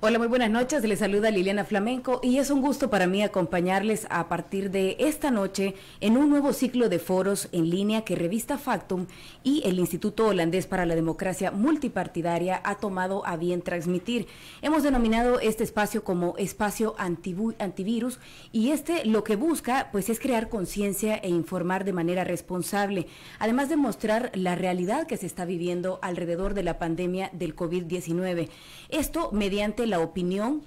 Hola, muy buenas noches. Les saluda Liliana Flamenco y es un gusto para mí acompañarles a partir de esta noche en un nuevo ciclo de foros en línea que Revista Factum y el Instituto Holandés para la Democracia Multipartidaria ha tomado a bien transmitir. Hemos denominado este espacio como espacio antivirus y lo que busca pues es crear conciencia e informar de manera responsable, además de mostrar la realidad que se está viviendo alrededor de la pandemia del COVID-19. Esto mediante la opinión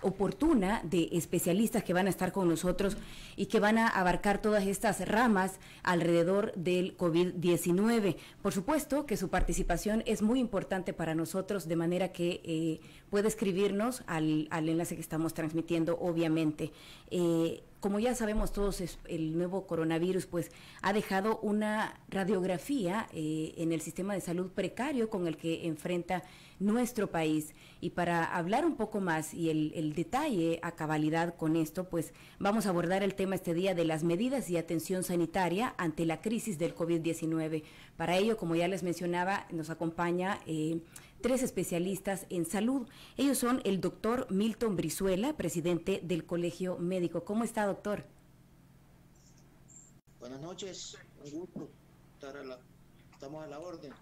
oportuna de especialistas que van a estar con nosotros y que van a abarcar todas estas ramas alrededor del COVID-19. Por supuesto que su participación es muy importante para nosotros, de manera que puede escribirnos al enlace que estamos transmitiendo, obviamente. Como ya sabemos todos, el nuevo coronavirus pues ha dejado una radiografía en el sistema de salud precario con el que enfrenta nuestro país. Y para hablar un poco más y el detalle a cabalidad con esto, pues vamos a abordar el tema este día de las medidas y atención sanitaria ante la crisis del COVID-19. Para ello, como ya les mencionaba, nos acompaña tres especialistas en salud. Ellos son el doctor Milton Brizuela, presidente del Colegio Médico. ¿Cómo está, doctor? Buenas noches, un gusto estamos a la orden.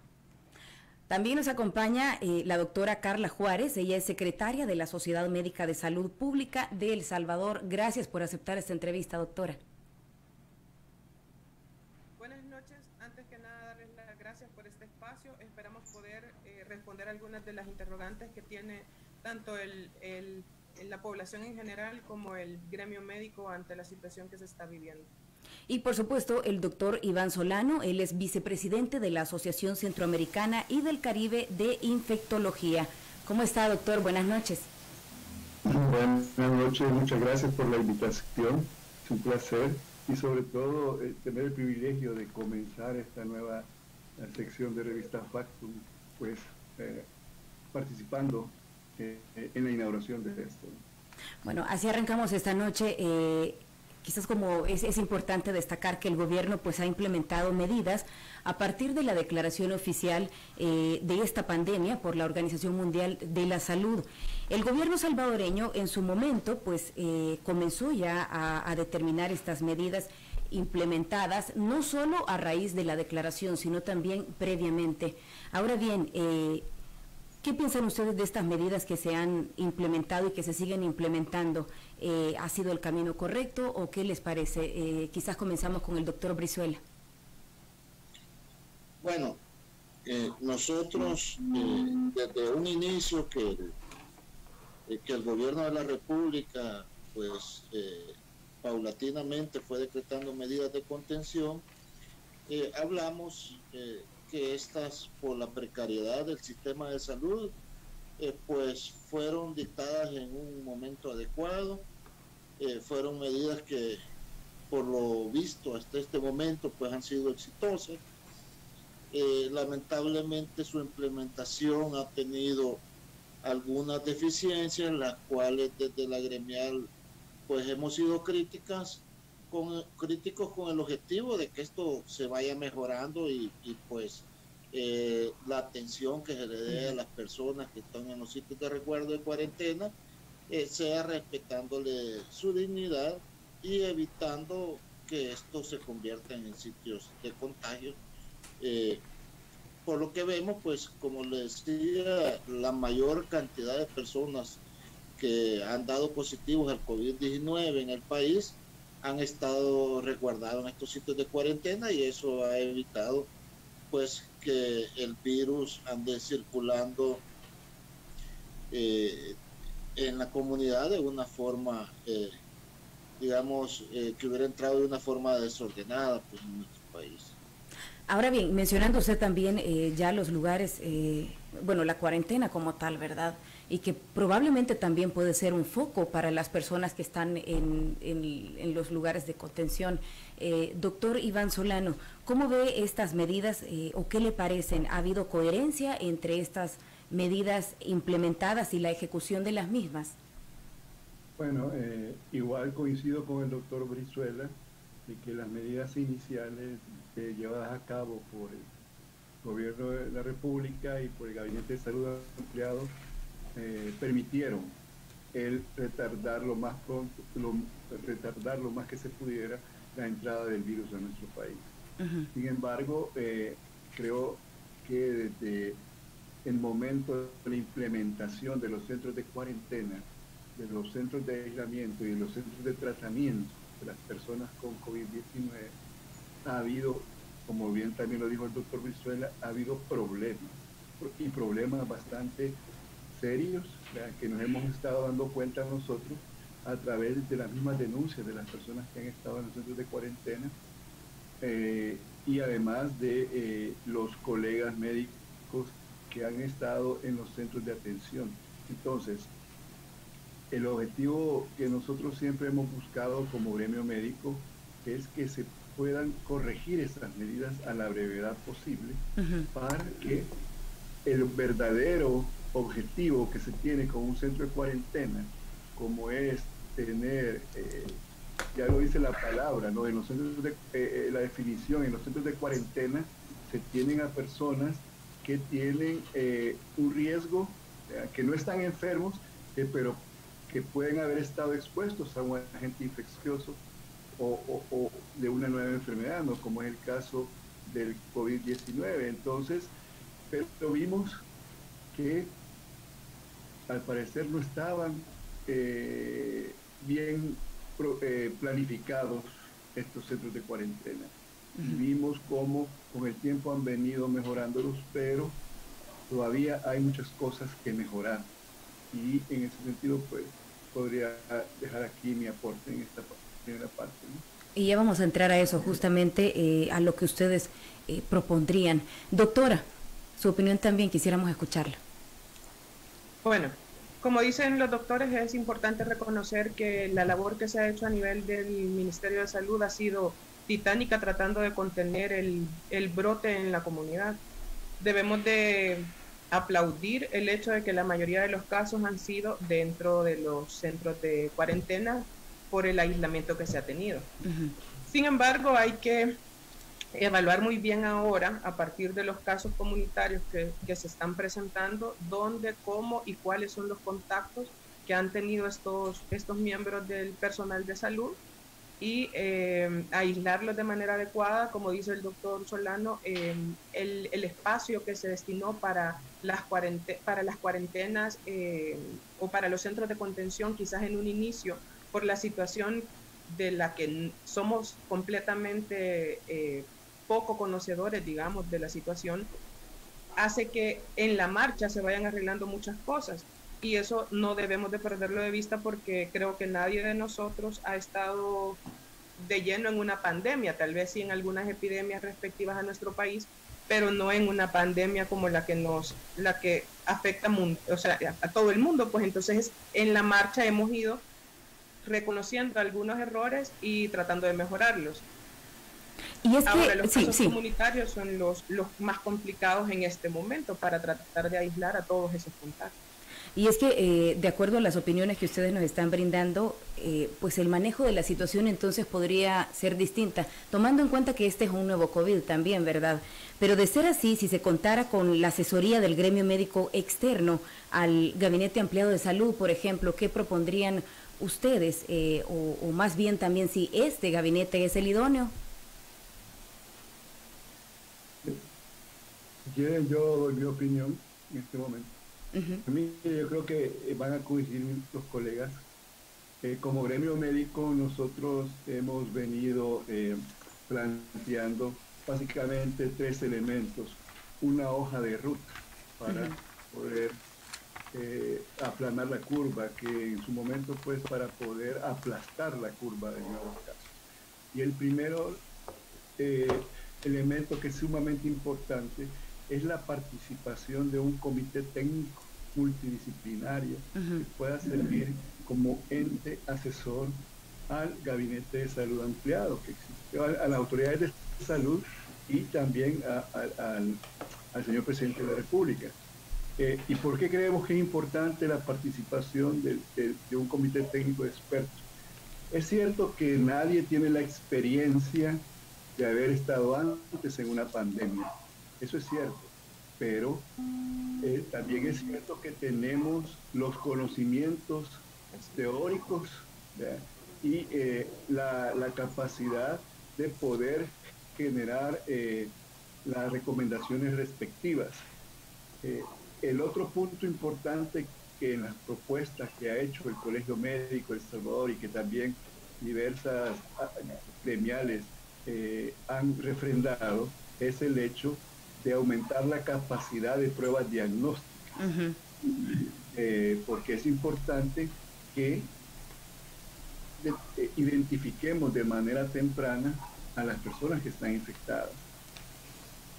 También nos acompaña la doctora Carla Juárez. Ella es secretaria de la Sociedad Médica de Salud Pública de El Salvador. Gracias por aceptar esta entrevista, doctora. Buenas noches. Antes que nada, darles las gracias por este espacio. Esperamos poder responder algunas de las interrogantes que tiene tanto la población en general como el gremio médico ante la situación que se está viviendo. Y por supuesto el doctor Iván Solano, él es vicepresidente de la Asociación Centroamericana y del Caribe de Infectología. ¿Cómo está, doctor? Buenas noches. Buenas noches, muchas gracias por la invitación, es un placer y sobre todo tener el privilegio de comenzar esta nueva sección de Revista Factum, pues participando en la inauguración de esto. Bueno, así arrancamos esta noche. Quizás como es importante destacar que el gobierno pues ha implementado medidas a partir de la declaración oficial de esta pandemia por la Organización Mundial de la Salud. El gobierno salvadoreño en su momento pues comenzó ya a determinar estas medidas implementadas, no solo a raíz de la declaración, sino también previamente. Ahora bien, ¿qué piensan ustedes de estas medidas que se han implementado y que se siguen implementando? ¿Ha sido el camino correcto o qué les parece? Quizás comenzamos con el doctor Brizuela. Bueno, nosotros desde un inicio que el gobierno de la República pues paulatinamente fue decretando medidas de contención, hablamos que estas, por la precariedad del sistema de salud, pues fueron dictadas en un momento adecuado, fueron medidas que por lo visto hasta este momento pues han sido exitosas. Lamentablemente su implementación ha tenido algunas deficiencias, las cuales desde la gremial pues hemos sido críticos con el objetivo de que esto se vaya mejorando y pues la atención que se le dé a las personas que están en los sitios de resguardo de cuarentena sea respetándole su dignidad y evitando que esto se convierta en sitios de contagio. Por lo que vemos, pues como les decía, la mayor cantidad de personas que han dado positivos al COVID-19 en el país han estado resguardados en estos sitios de cuarentena y eso ha evitado pues que el virus ande circulando en la comunidad de una forma, digamos, que hubiera entrado de una forma desordenada pues, en nuestro país. Ahora bien, mencionando usted también ya los lugares, bueno, la cuarentena como tal, ¿verdad? Y que probablemente también puede ser un foco para las personas que están en los lugares de contención. Doctor Iván Solano, ¿cómo ve estas medidas o qué le parecen? ¿Ha habido coherencia entre estas medidas implementadas y la ejecución de las mismas? Bueno, igual coincido con el doctor Brizuela de que las medidas iniciales llevadas a cabo por el gobierno de la República y por el Gabinete de Salud ampliado permitieron el retardar lo más pronto, retardar lo más que se pudiera la entrada del virus a nuestro país. Sin embargo, creo que desde el momento de la implementación de los centros de cuarentena, de los centros de aislamiento y de los centros de tratamiento de las personas con COVID-19, ha habido, como bien también lo dijo el doctor Brizuela, ha habido problemas, y problemas bastante serios, que nos hemos estado dando cuenta nosotros a través de las mismas denuncias de las personas que han estado en los centros de cuarentena, y además de los colegas médicos que han estado en los centros de atención. Entonces, el objetivo que nosotros siempre hemos buscado como gremio médico es que se puedan corregir estas medidas a la brevedad posible para que el verdadero objetivo que se tiene con un centro de cuarentena, como es tener, ya lo dice la palabra, ¿no? En los centros de, la definición, en los centros de cuarentena se tienen a personas que tienen un riesgo, que no están enfermos, pero que pueden haber estado expuestos a un agente infeccioso o de una nueva enfermedad, ¿no? Como es el caso del COVID-19. Entonces, pero vimos que al parecer no estaban bien planificados estos centros de cuarentena. Vimos cómo con el tiempo han venido mejorándolos, pero todavía hay muchas cosas que mejorar. Y en ese sentido, pues, podría dejar aquí mi aporte en esta primera parte, ¿no? Y ya vamos a entrar a eso, justamente a lo que ustedes propondrían. Doctora, su opinión también quisiéramos escucharla. Bueno, como dicen los doctores, es importante reconocer que la labor que se ha hecho a nivel del Ministerio de Salud ha sido titánica, tratando de contener el brote en la comunidad. Debemos de aplaudir el hecho de que la mayoría de los casos han sido dentro de los centros de cuarentena por el aislamiento que se ha tenido. Sin embargo, hay que evaluar muy bien ahora, a partir de los casos comunitarios que se están presentando, dónde, cómo y cuáles son los contactos que han tenido estos miembros del personal de salud, y aislarlos de manera adecuada, como dice el doctor Solano. El espacio que se destinó para las cuarentenas o para los centros de contención, quizás en un inicio, por la situación de la que somos completamente poco conocedores, digamos, de la situación, hace que en la marcha se vayan arreglando muchas cosas. Y eso no debemos de perderlo de vista, porque creo que nadie de nosotros ha estado de lleno en una pandemia, tal vez sí en algunas epidemias respectivas a nuestro país, pero no en una pandemia como la que afecta a todo el mundo. Pues entonces en la marcha hemos ido reconociendo algunos errores y tratando de mejorarlos. Y es ahora, los casos comunitarios son los más complicados en este momento para tratar de aislar a todos esos contactos. Y es que, de acuerdo a las opiniones que ustedes nos están brindando, pues el manejo de la situación entonces podría ser distinta, tomando en cuenta que este es un nuevo COVID también, ¿verdad? Pero de ser así, si se contara con la asesoría del gremio médico externo al Gabinete Ampliado de Salud, por ejemplo, ¿qué propondrían ustedes? O más bien también si este gabinete es el idóneo. Si quieren, yo doy mi opinión en este momento. A mí, yo creo que van a coincidir los colegas. Como gremio médico, nosotros hemos venido planteando básicamente 3 elementos: una hoja de ruta para poder aplanar la curva, que en su momento, pues, para poder aplastar la curva de nuevos casos. Y el primero elemento, que es sumamente importante, es la participación de un comité técnico multidisciplinario que pueda servir como ente asesor al Gabinete de Salud Ampliado, que existe, a las autoridades de salud y también al señor presidente de la República. ¿Y por qué creemos que es importante la participación de un comité técnico de expertos? Es cierto que nadie tiene la experiencia de haber estado antes en una pandemia, eso es cierto, pero también es cierto que tenemos los conocimientos teóricos, ¿verdad? Y la capacidad de poder generar las recomendaciones respectivas. El otro punto importante que en las propuestas que ha hecho el Colegio Médico de El Salvador y que también diversas gremiales han refrendado es el hecho de aumentar la capacidad de pruebas diagnósticas. Porque es importante que identifiquemos de manera temprana a las personas que están infectadas.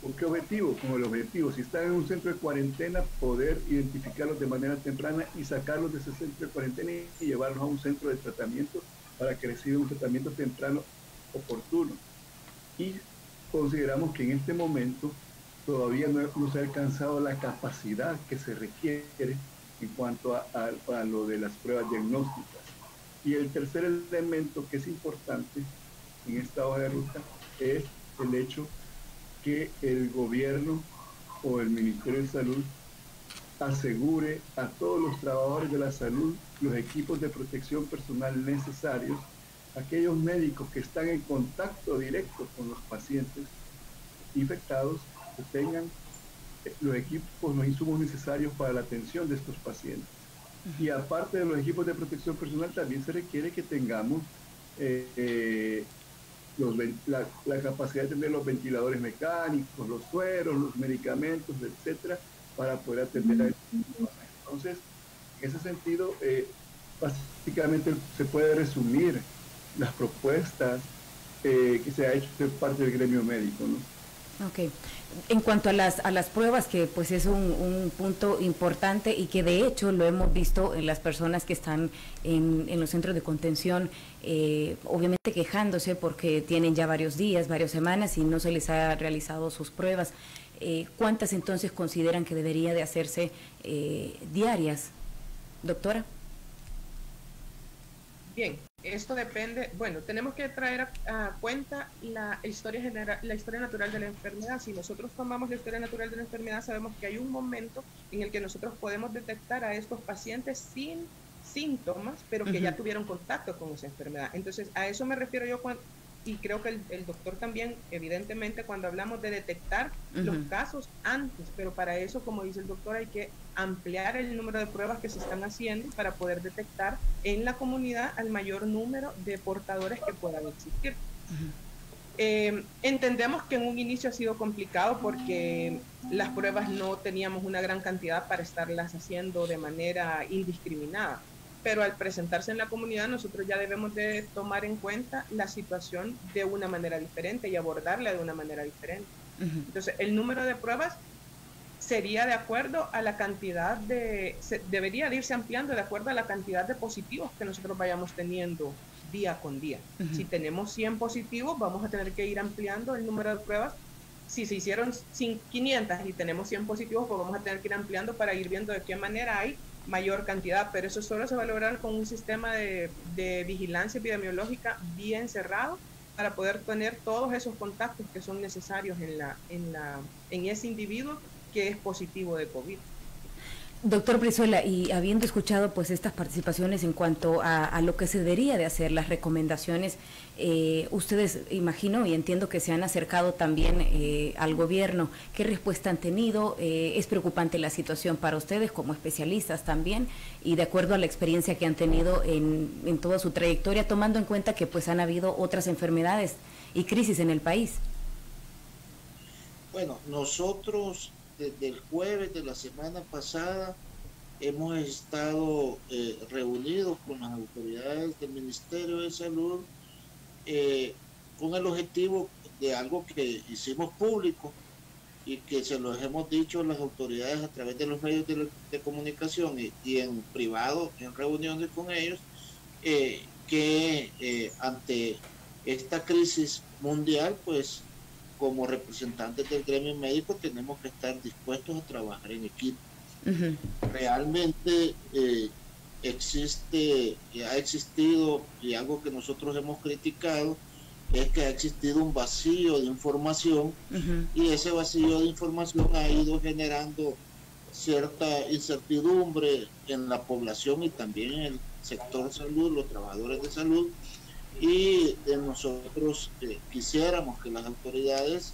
¿Con qué objetivo? Con el objetivo, si están en un centro de cuarentena, poder identificarlos de manera temprana y sacarlos de ese centro de cuarentena y llevarlos a un centro de tratamiento para que reciban un tratamiento temprano oportuno. Y consideramos que en este momento todavía no se ha alcanzado la capacidad que se requiere en cuanto a lo de las pruebas diagnósticas. Y el tercer elemento que es importante en esta hoja de ruta es el hecho que el gobierno o el Ministerio de Salud asegure a todos los trabajadores de la salud los equipos de protección personal necesarios, aquellos médicos que están en contacto directo con los pacientes infectados, que tengan los equipos, los insumos necesarios para la atención de estos pacientes. Y aparte de los equipos de protección personal, también se requiere que tengamos la capacidad de tener los ventiladores mecánicos, los sueros, los medicamentos, etcétera, para poder atender a estos. Entonces, en ese sentido, básicamente se puede resumir las propuestas que se ha hecho de parte del gremio médico, ¿no? Ok. En cuanto a las pruebas, que pues es un punto importante y que de hecho lo hemos visto en las personas que están en los centros de contención, obviamente quejándose porque tienen ya varios días, varias semanas y no se les ha realizado sus pruebas. ¿Cuántas entonces consideran que debería de hacerse diarias, doctora? Bien, esto depende, bueno, tenemos que traer a cuenta la historia general, la historia natural de la enfermedad. Si nosotros tomamos la historia natural de la enfermedad, sabemos que hay un momento en el que nosotros podemos detectar a estos pacientes sin síntomas, pero que ya tuvieron contacto con esa enfermedad. Entonces, a eso me refiero yo y creo que el doctor también, evidentemente, cuando hablamos de detectar los casos antes, pero para eso, como dice el doctor, hay que ampliar el número de pruebas que se están haciendo para poder detectar en la comunidad al mayor número de portadores que puedan existir. Entendemos que en un inicio ha sido complicado porque las pruebas no teníamos una gran cantidad para estarlas haciendo de manera indiscriminada, pero al presentarse en la comunidad nosotros ya debemos de tomar en cuenta la situación de una manera diferente y abordarla de una manera diferente. Entonces, el número de pruebas sería de acuerdo a la cantidad debería de irse ampliando de acuerdo a la cantidad de positivos que nosotros vayamos teniendo día con día. Si tenemos 100 positivos, vamos a tener que ir ampliando el número de pruebas. Si se hicieron 500 y tenemos 100 positivos, pues vamos a tener que ir ampliando para ir viendo de qué manera hay mayor cantidad, pero eso solo se va a lograr con un sistema de vigilancia epidemiológica bien cerrado para poder tener todos esos contactos que son necesarios en ese individuo que es positivo de COVID. Doctor Brizuela, y habiendo escuchado pues estas participaciones en cuanto a lo que se debería de hacer, las recomendaciones, ustedes imagino y entiendo que se han acercado también al gobierno. ¿Qué respuesta han tenido? ¿Es preocupante la situación para ustedes como especialistas también? Y de acuerdo a la experiencia que han tenido en toda su trayectoria, tomando en cuenta que pues han habido otras enfermedades y crisis en el país. Bueno, nosotros desde el jueves de la semana pasada hemos estado reunidos con las autoridades del Ministerio de Salud con el objetivo de algo que hicimos público y que se los hemos dicho a las autoridades a través de los medios de comunicación y en privado, en reuniones con ellos, que ante esta crisis mundial, pues como representantes del gremio médico tenemos que estar dispuestos a trabajar en equipo. Realmente ha existido, y algo que nosotros hemos criticado, es que ha existido un vacío de información y ese vacío de información ha ido generando cierta incertidumbre en la población y también en el sector salud, los trabajadores de salud, y nosotros quisiéramos que las autoridades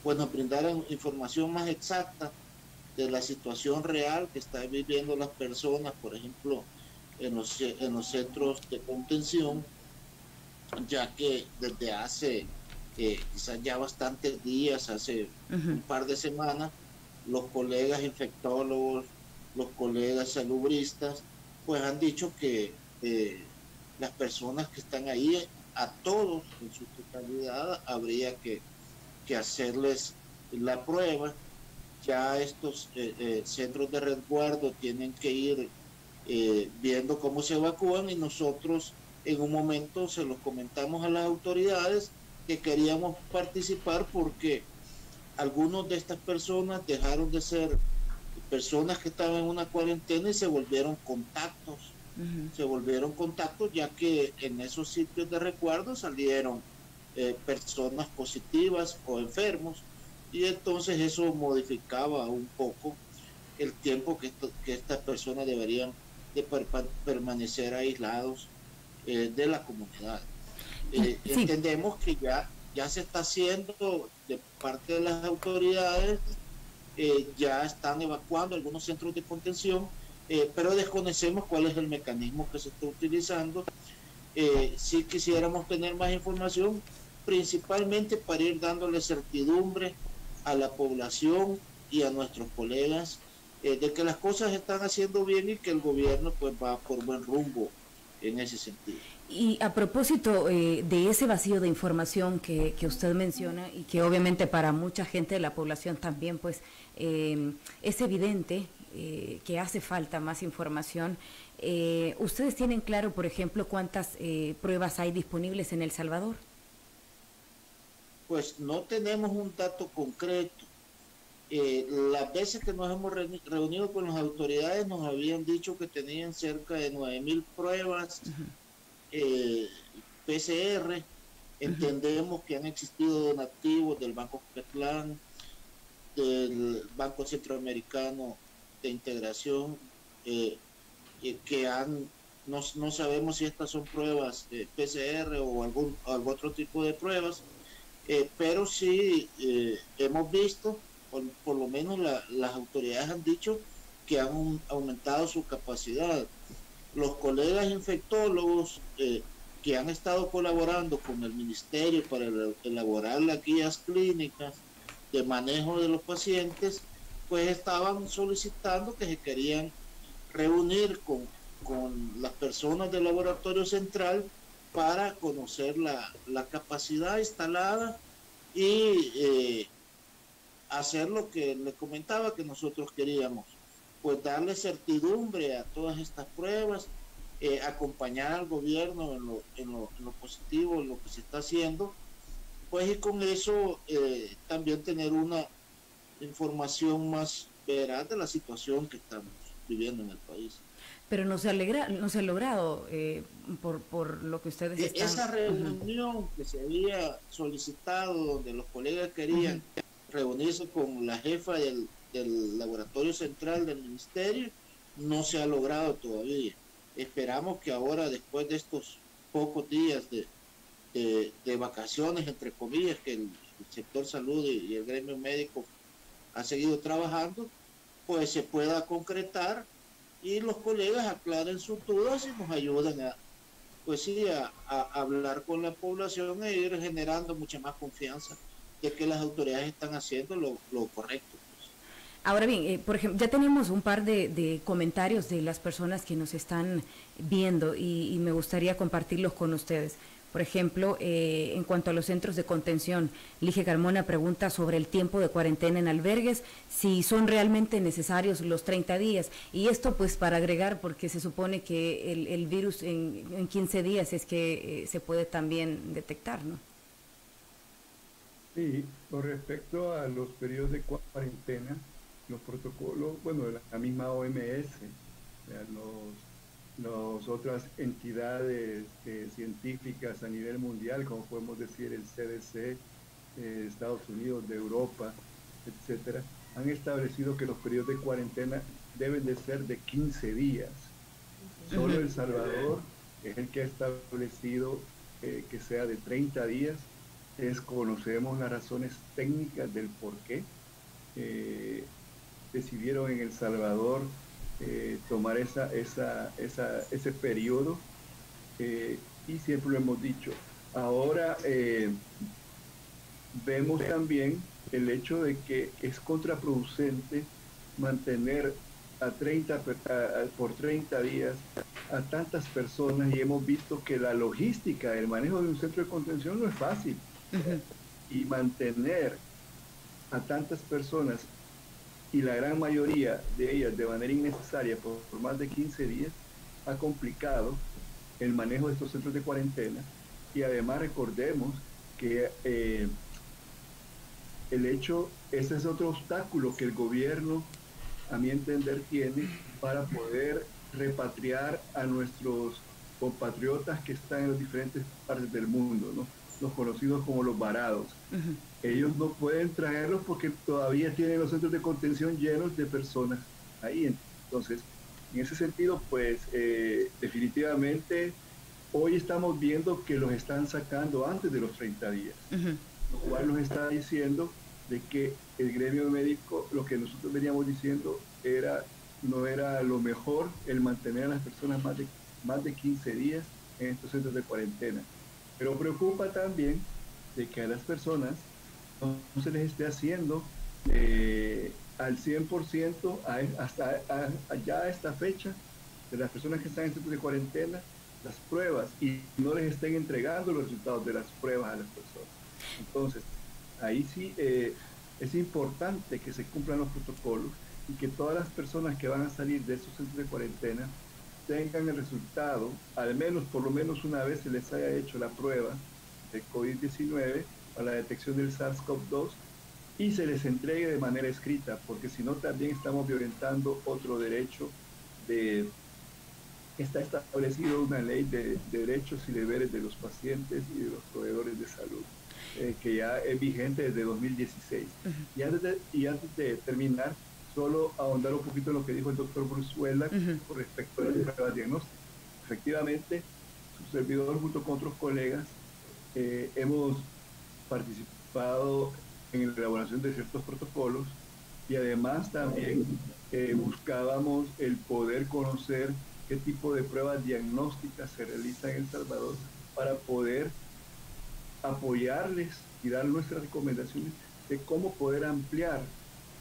pues nos brindaran información más exacta de la situación real que están viviendo las personas, por ejemplo, en los centros de contención, ya que desde hace quizás ya bastantes días, hace un par de semanas, los colegas infectólogos, los colegas salubristas, pues han dicho que las personas que están ahí, a todos en su totalidad, habría que hacerles la prueba. Ya estos centros de resguardo tienen que ir viendo cómo se evacúan y nosotros en un momento se los comentamos a las autoridades que queríamos participar porque algunos de estas personas dejaron de ser personas que estaban en una cuarentena y se volvieron contactos. Se volvieron contactos ya que en esos sitios de resguardo salieron personas positivas o enfermos y entonces eso modificaba un poco el tiempo que estas personas deberían de permanecer aislados de la comunidad. Sí. Entendemos que ya se está haciendo de parte de las autoridades, ya están evacuando algunos centros de contención, pero desconocemos cuál es el mecanismo que se está utilizando. Sí quisiéramos tener más información, principalmente para ir dándole certidumbre a la población y a nuestros colegas de que las cosas están haciendo bien y que el gobierno pues va por buen rumbo en ese sentido. Y a propósito de ese vacío de información que usted menciona y que obviamente para mucha gente de la población también pues es evidente que hace falta más información, ¿ustedes tienen claro, por ejemplo, cuántas pruebas hay disponibles en El Salvador? Pues no tenemos un dato concreto. Las veces que nos hemos reunido con las autoridades nos habían dicho que tenían cerca de 9,000 pruebas PCR. Entendemos que han existido donativos del Banco Petlán, del Banco Centroamericano de Integración, que no sabemos si estas son pruebas PCR o algún otro tipo de pruebas, pero sí hemos visto, por lo menos las autoridades han dicho que han aumentado su capacidad. Los colegas infectólogos que han estado colaborando con el ministerio para elaborar las guías clínicas de manejo de los pacientes, pues estaban solicitando que se querían reunir con las personas del laboratorio central para conocer la capacidad instalada y hacer lo que le comentaba que nosotros queríamos, pues darle certidumbre a todas estas pruebas, acompañar al gobierno en lo positivo, en lo que se está haciendo, pues y con eso también tener una información más veraz de la situación que estamos viviendo en el país. Pero no se ha logrado por lo que ustedes están... Esa reunión que se había solicitado, donde los colegas querían reunirse con la jefa del laboratorio central del ministerio, no se ha logrado todavía. Esperamos que ahora, después de estos pocos días de vacaciones, entre comillas, que el sector salud y el gremio médico ha seguido trabajando, pues se pueda concretar y los colegas aclaren sus dudas y nos ayuden a hablar con la población e ir generando mucha más confianza de que las autoridades están haciendo lo correcto. Ahora bien, por ejemplo, ya tenemos un par de comentarios de las personas que nos están viendo y me gustaría compartirlos con ustedes. Por ejemplo, en cuanto a los centros de contención, Lige Carmona pregunta sobre el tiempo de cuarentena en albergues, si son realmente necesarios los 30 días. Y esto pues para agregar, porque se supone que el virus en 15 días es que se puede también detectar, ¿no? Sí, con respecto a los periodos de cuarentena, los protocolos, bueno, de la misma OMS, las otras entidades científicas a nivel mundial, como podemos decir el CDC, Estados Unidos, de Europa, etcétera, han establecido que los periodos de cuarentena deben de ser de 15 días. Solo El Salvador es el que ha establecido que sea de 30 días. Desconocemos las razones técnicas del por qué decidieron en El Salvador tomar ese periodo, y siempre lo hemos dicho. Ahora vemos también el hecho de que es contraproducente mantener por 30 días a tantas personas, y hemos visto que la logística, el manejo de un centro de contención no es fácil. Y mantener a tantas personas, y la gran mayoría de ellas de manera innecesaria por más de 15 días, ha complicado el manejo de estos centros de cuarentena. Y además recordemos que ese es otro obstáculo que el gobierno, a mi entender, tiene para poder repatriar a nuestros compatriotas que están en las diferentes partes del mundo, ¿no? Los conocidos como los varados. Ellos no pueden traerlos porque todavía tienen los centros de contención llenos de personas ahí. Entonces, en ese sentido, pues definitivamente hoy estamos viendo que los están sacando antes de los 30 días, lo cual nos está diciendo de que el gremio médico, lo que nosotros veníamos diciendo, no era lo mejor el mantener a las personas más de 15 días en estos centros de cuarentena. Pero preocupa también de que a las personas no se les esté haciendo al 100% hasta ya a esta fecha, de las personas que están en centros de cuarentena, las pruebas, y no les estén entregando los resultados de las pruebas a las personas. Entonces, ahí sí es importante que se cumplan los protocolos y que todas las personas que van a salir de esos centros de cuarentena tengan el resultado, por lo menos una vez se les haya hecho la prueba de COVID-19 para la detección del SARS-CoV-2, y se les entregue de manera escrita, porque si no también estamos violentando otro derecho. Está establecido una ley de derechos y deberes de los pacientes y de los proveedores de salud, que ya es vigente desde 2016. Y antes de terminar, solo ahondar un poquito en lo que dijo el doctor Bruzuela con respecto a las pruebas diagnósticas. Efectivamente, su servidor junto con otros colegas hemos participado en la elaboración de ciertos protocolos, y además también buscábamos el poder conocer qué tipo de pruebas diagnósticas se realizan en El Salvador para poder apoyarles y dar nuestras recomendaciones de cómo poder ampliar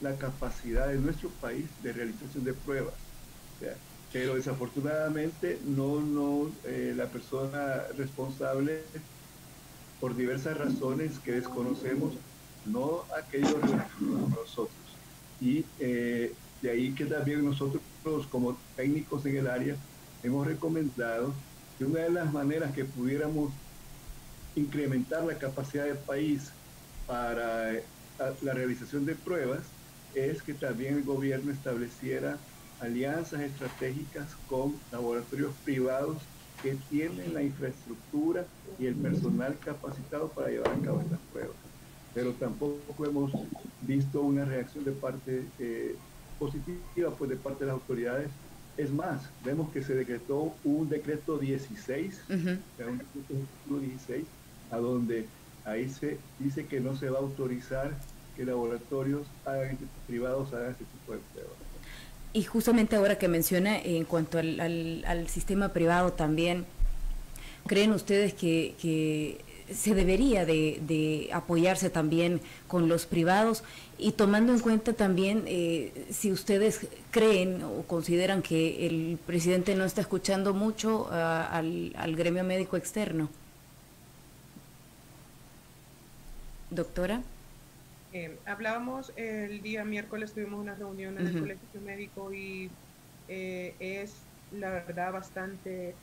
la capacidad de nuestro país de realización de pruebas. O sea, pero desafortunadamente la persona responsable, por diversas razones que desconocemos, no ha querido relacionarnos con nosotros. Y de ahí que también nosotros, como técnicos en el área, hemos recomendado que una de las maneras que pudiéramos incrementar la capacidad del país para la realización de pruebas es que también el gobierno estableciera alianzas estratégicas con laboratorios privados que tienen la infraestructura y el personal capacitado para llevar a cabo estas pruebas. Pero tampoco hemos visto una reacción de parte positiva, pues, de parte de las autoridades. Es más, vemos que se decretó un decreto 16, un decreto 16, a donde ahí se dice que no se va a autorizar que laboratorios privados hagan este tipo de pruebas. Y justamente ahora que menciona en cuanto al sistema privado también, ¿creen ustedes que se debería de apoyarse también con los privados? Y tomando en cuenta también si ustedes creen o consideran que el presidente no está escuchando mucho al gremio médico externo. Doctora. Hablábamos el día miércoles, tuvimos una reunión en el colegio médico y es la verdad bastante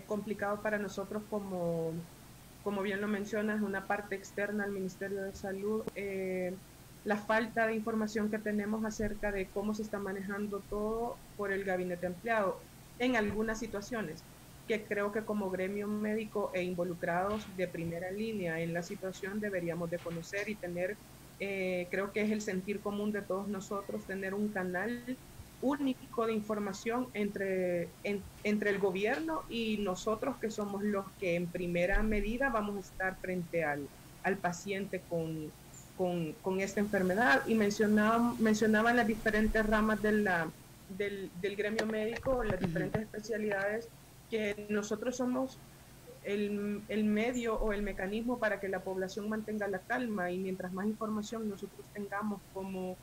complicado para nosotros, como bien lo mencionas, una parte externa al Ministerio de Salud, la falta de información que tenemos acerca de cómo se está manejando todo por el gabinete ampliado. en algunas situaciones que creo que como gremio médico e involucrados de primera línea en la situación deberíamos de conocer y tener, creo que es el sentir común de todos nosotros, tener un canal único de información entre el gobierno y nosotros que somos los que en primera medida vamos a estar frente al paciente con esta enfermedad. Y mencionaban las diferentes ramas del gremio médico, las diferentes especialidades, que nosotros somos el medio o el mecanismo para que la población mantenga la calma, y mientras más información nosotros tengamos como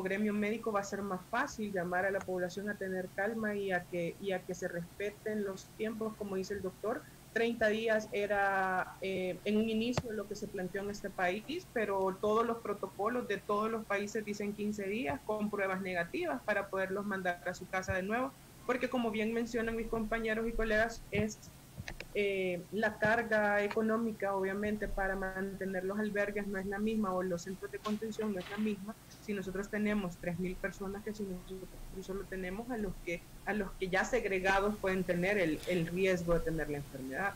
gremio médico, va a ser más fácil llamar a la población a tener calma y a que se respeten los tiempos, como dice el doctor. 30 días era en un inicio lo que se planteó en este país, pero todos los protocolos de todos los países dicen 15 días con pruebas negativas para poderlos mandar a su casa de nuevo, porque como bien mencionan mis compañeros y colegas, es la carga económica obviamente para mantener los albergues no es la misma, o los centros de contención no es la misma, si nosotros tenemos 3.000 personas que si nosotros solo tenemos a los que ya segregados pueden tener el riesgo de tener la enfermedad.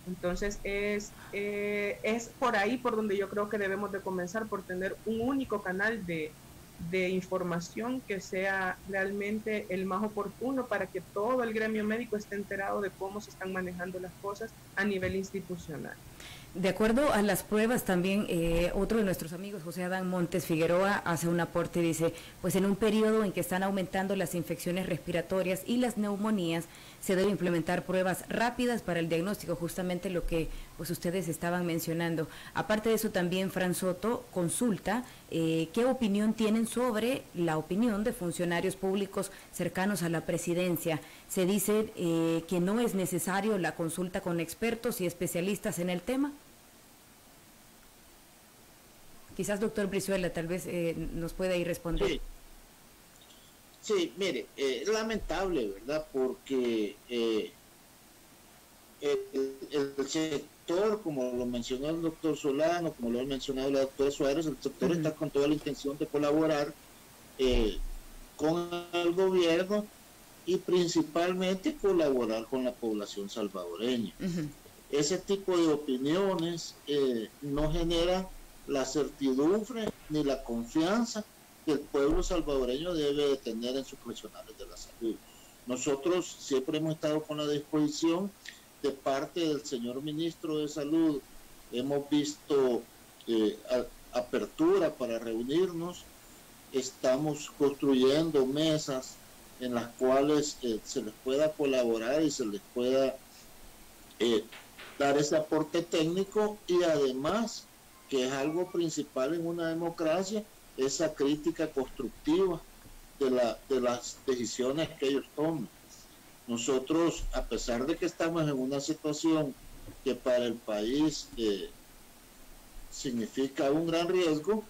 Entonces es por ahí por donde yo creo que debemos de comenzar, por tener un único canal de información que sea realmente el más oportuno para que todo el gremio médico esté enterado de cómo se están manejando las cosas a nivel institucional. De acuerdo a las pruebas también, otro de nuestros amigos, José Adán Montes Figueroa, hace un aporte y dice, pues en un periodo en que están aumentando las infecciones respiratorias y las neumonías, se debe implementar pruebas rápidas para el diagnóstico, justamente lo que pues ustedes estaban mencionando. Aparte de eso, también Fran Soto consulta qué opinión tienen sobre la opinión de funcionarios públicos cercanos a la presidencia. Se dice que no es necesario la consulta con expertos y especialistas en el tema. Quizás doctor Brizuela tal vez nos pueda ir responder. Sí. Sí, mire, es lamentable, ¿verdad? Porque el sector, como lo mencionó el doctor Solano, como lo ha mencionado la doctora Suárez, el sector está con toda la intención de colaborar con el gobierno y principalmente colaborar con la población salvadoreña. Ese tipo de opiniones no genera la certidumbre ni la confianza que el pueblo salvadoreño debe de tener en sus profesionales de la salud. Nosotros siempre hemos estado con la disposición de parte del señor ministro de Salud, hemos visto apertura para reunirnos, estamos construyendo mesas en las cuales se les pueda colaborar y se les pueda dar ese aporte técnico, y además, que es algo principal en una democracia, esa crítica constructiva de las decisiones que ellos toman. Nosotros, a pesar de que estamos en una situación que para el país significa un gran riesgo,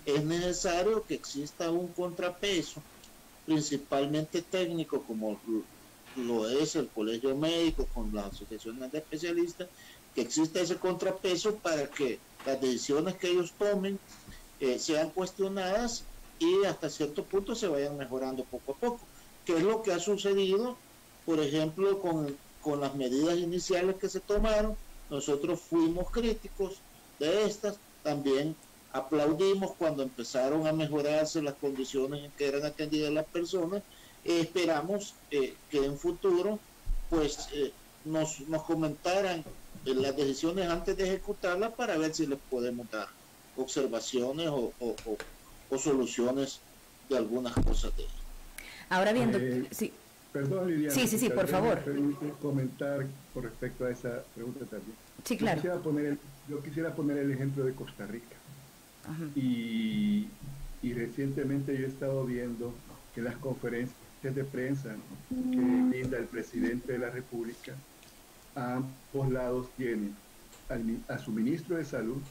es necesario que exista un contrapeso, principalmente técnico, como lo es el Colegio Médico con las asociaciones de especialistas, que exista ese contrapeso para que las decisiones que ellos tomen sean cuestionadas y hasta cierto punto se vayan mejorando poco a poco, que es lo que ha sucedido, por ejemplo, con las medidas iniciales que se tomaron. Nosotros fuimos críticos de estas, también aplaudimos cuando empezaron a mejorarse las condiciones en que eran atendidas las personas. Esperamos que en futuro pues nos comentaran las decisiones antes de ejecutarlas para ver si les podemos dar observaciones o soluciones de algunas cosas de ellas. Ahora bien, sí. Perdón, Liliana. Sí, por favor. Me permite comentar con respecto a esa pregunta también. Sí, claro. Yo quisiera poner el ejemplo de Costa Rica. Y recientemente yo he estado viendo que las conferencias de prensa que brinda el presidente de la República, a ambos lados tiene a su ministro de Salud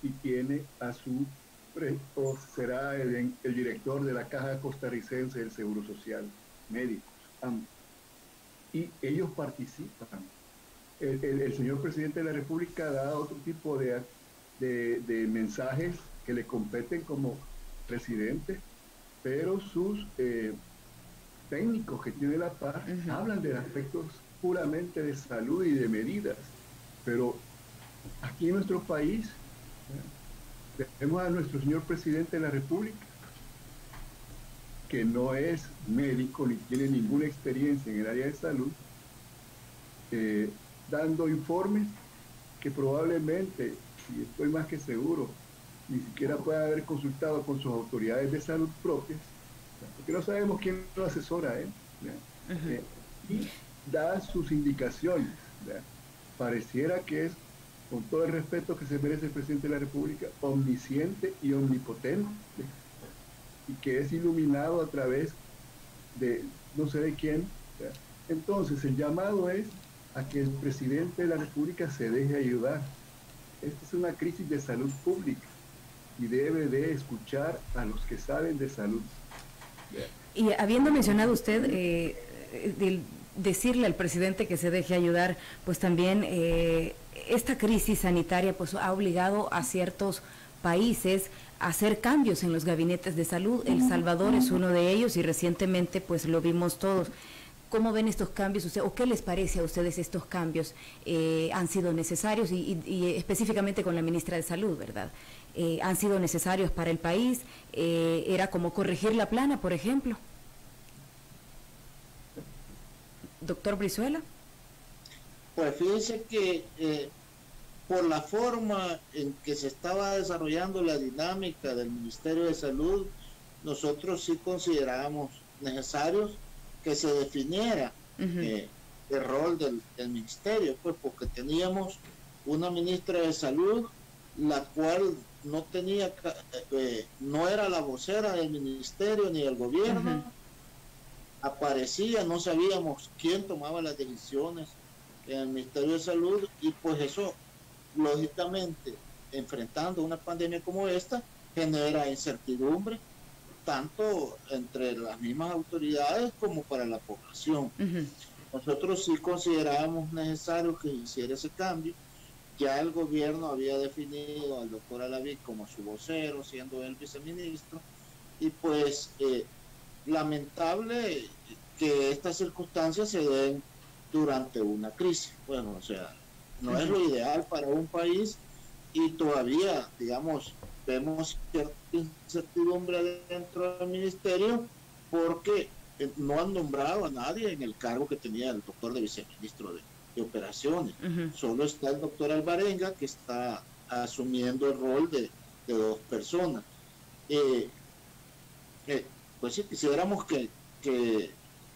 y tiene será el director de la Caja Costarricense del Seguro Social, médicos, ambos. Y ellos participan. El señor presidente de la República da otro tipo de mensajes que le competen como presidente, pero sus técnicos que tiene la paz hablan de aspectos puramente de salud y de medidas, pero aquí en nuestro país tenemos a nuestro señor presidente de la República, que no es médico ni tiene ninguna experiencia en el área de salud, dando informes que probablemente, y estoy más que seguro, ni siquiera puede haber consultado con sus autoridades de salud propias, porque no sabemos quién lo asesora a él, y da sus indicaciones. Pareciera que es, con todo el respeto que se merece el presidente de la República, omnisciente y omnipotente, y que es iluminado a través de no sé de quién. Entonces el llamado es a que el presidente de la República se deje ayudar. Esta es una crisis de salud pública y debe de escuchar a los que saben de salud. Y habiendo mencionado usted decirle al presidente que se deje ayudar, pues también esta crisis sanitaria pues ha obligado a ciertos países a hacer cambios en los gabinetes de salud. El Salvador es uno de ellos y recientemente pues lo vimos todos. ¿Cómo ven estos cambios usted, o qué les parece a ustedes estos cambios? ¿Han sido necesarios? Y específicamente con la ministra de Salud, ¿verdad? ¿Han sido necesarios para el país? ¿Era como corregir la plana, por ejemplo? Doctor Brizuela. Pues fíjense que por la forma en que se estaba desarrollando la dinámica del Ministerio de Salud, nosotros sí consideramos necesarios que se definiera el rol del ministerio, pues porque teníamos una ministra de Salud, la cual no tenía, no era la vocera del ministerio ni del gobierno, aparecía, no sabíamos quién tomaba las decisiones en el Ministerio de Salud, y pues eso, lógicamente, enfrentando una pandemia como esta, genera incertidumbre, tanto entre las mismas autoridades como para la población. Nosotros sí considerábamos necesario que hiciera ese cambio. Ya el gobierno había definido al doctor Alaví como su vocero, siendo él viceministro, y pues lamentable que estas circunstancias se den durante una crisis. Bueno, o sea, no es lo ideal para un país, y todavía, digamos, vemos cierta incertidumbre dentro del ministerio porque no han nombrado a nadie en el cargo que tenía el doctor de viceministro de operaciones. Solo está el doctor Alvarenga, que está asumiendo el rol de dos personas. Pues sí, quisiéramos que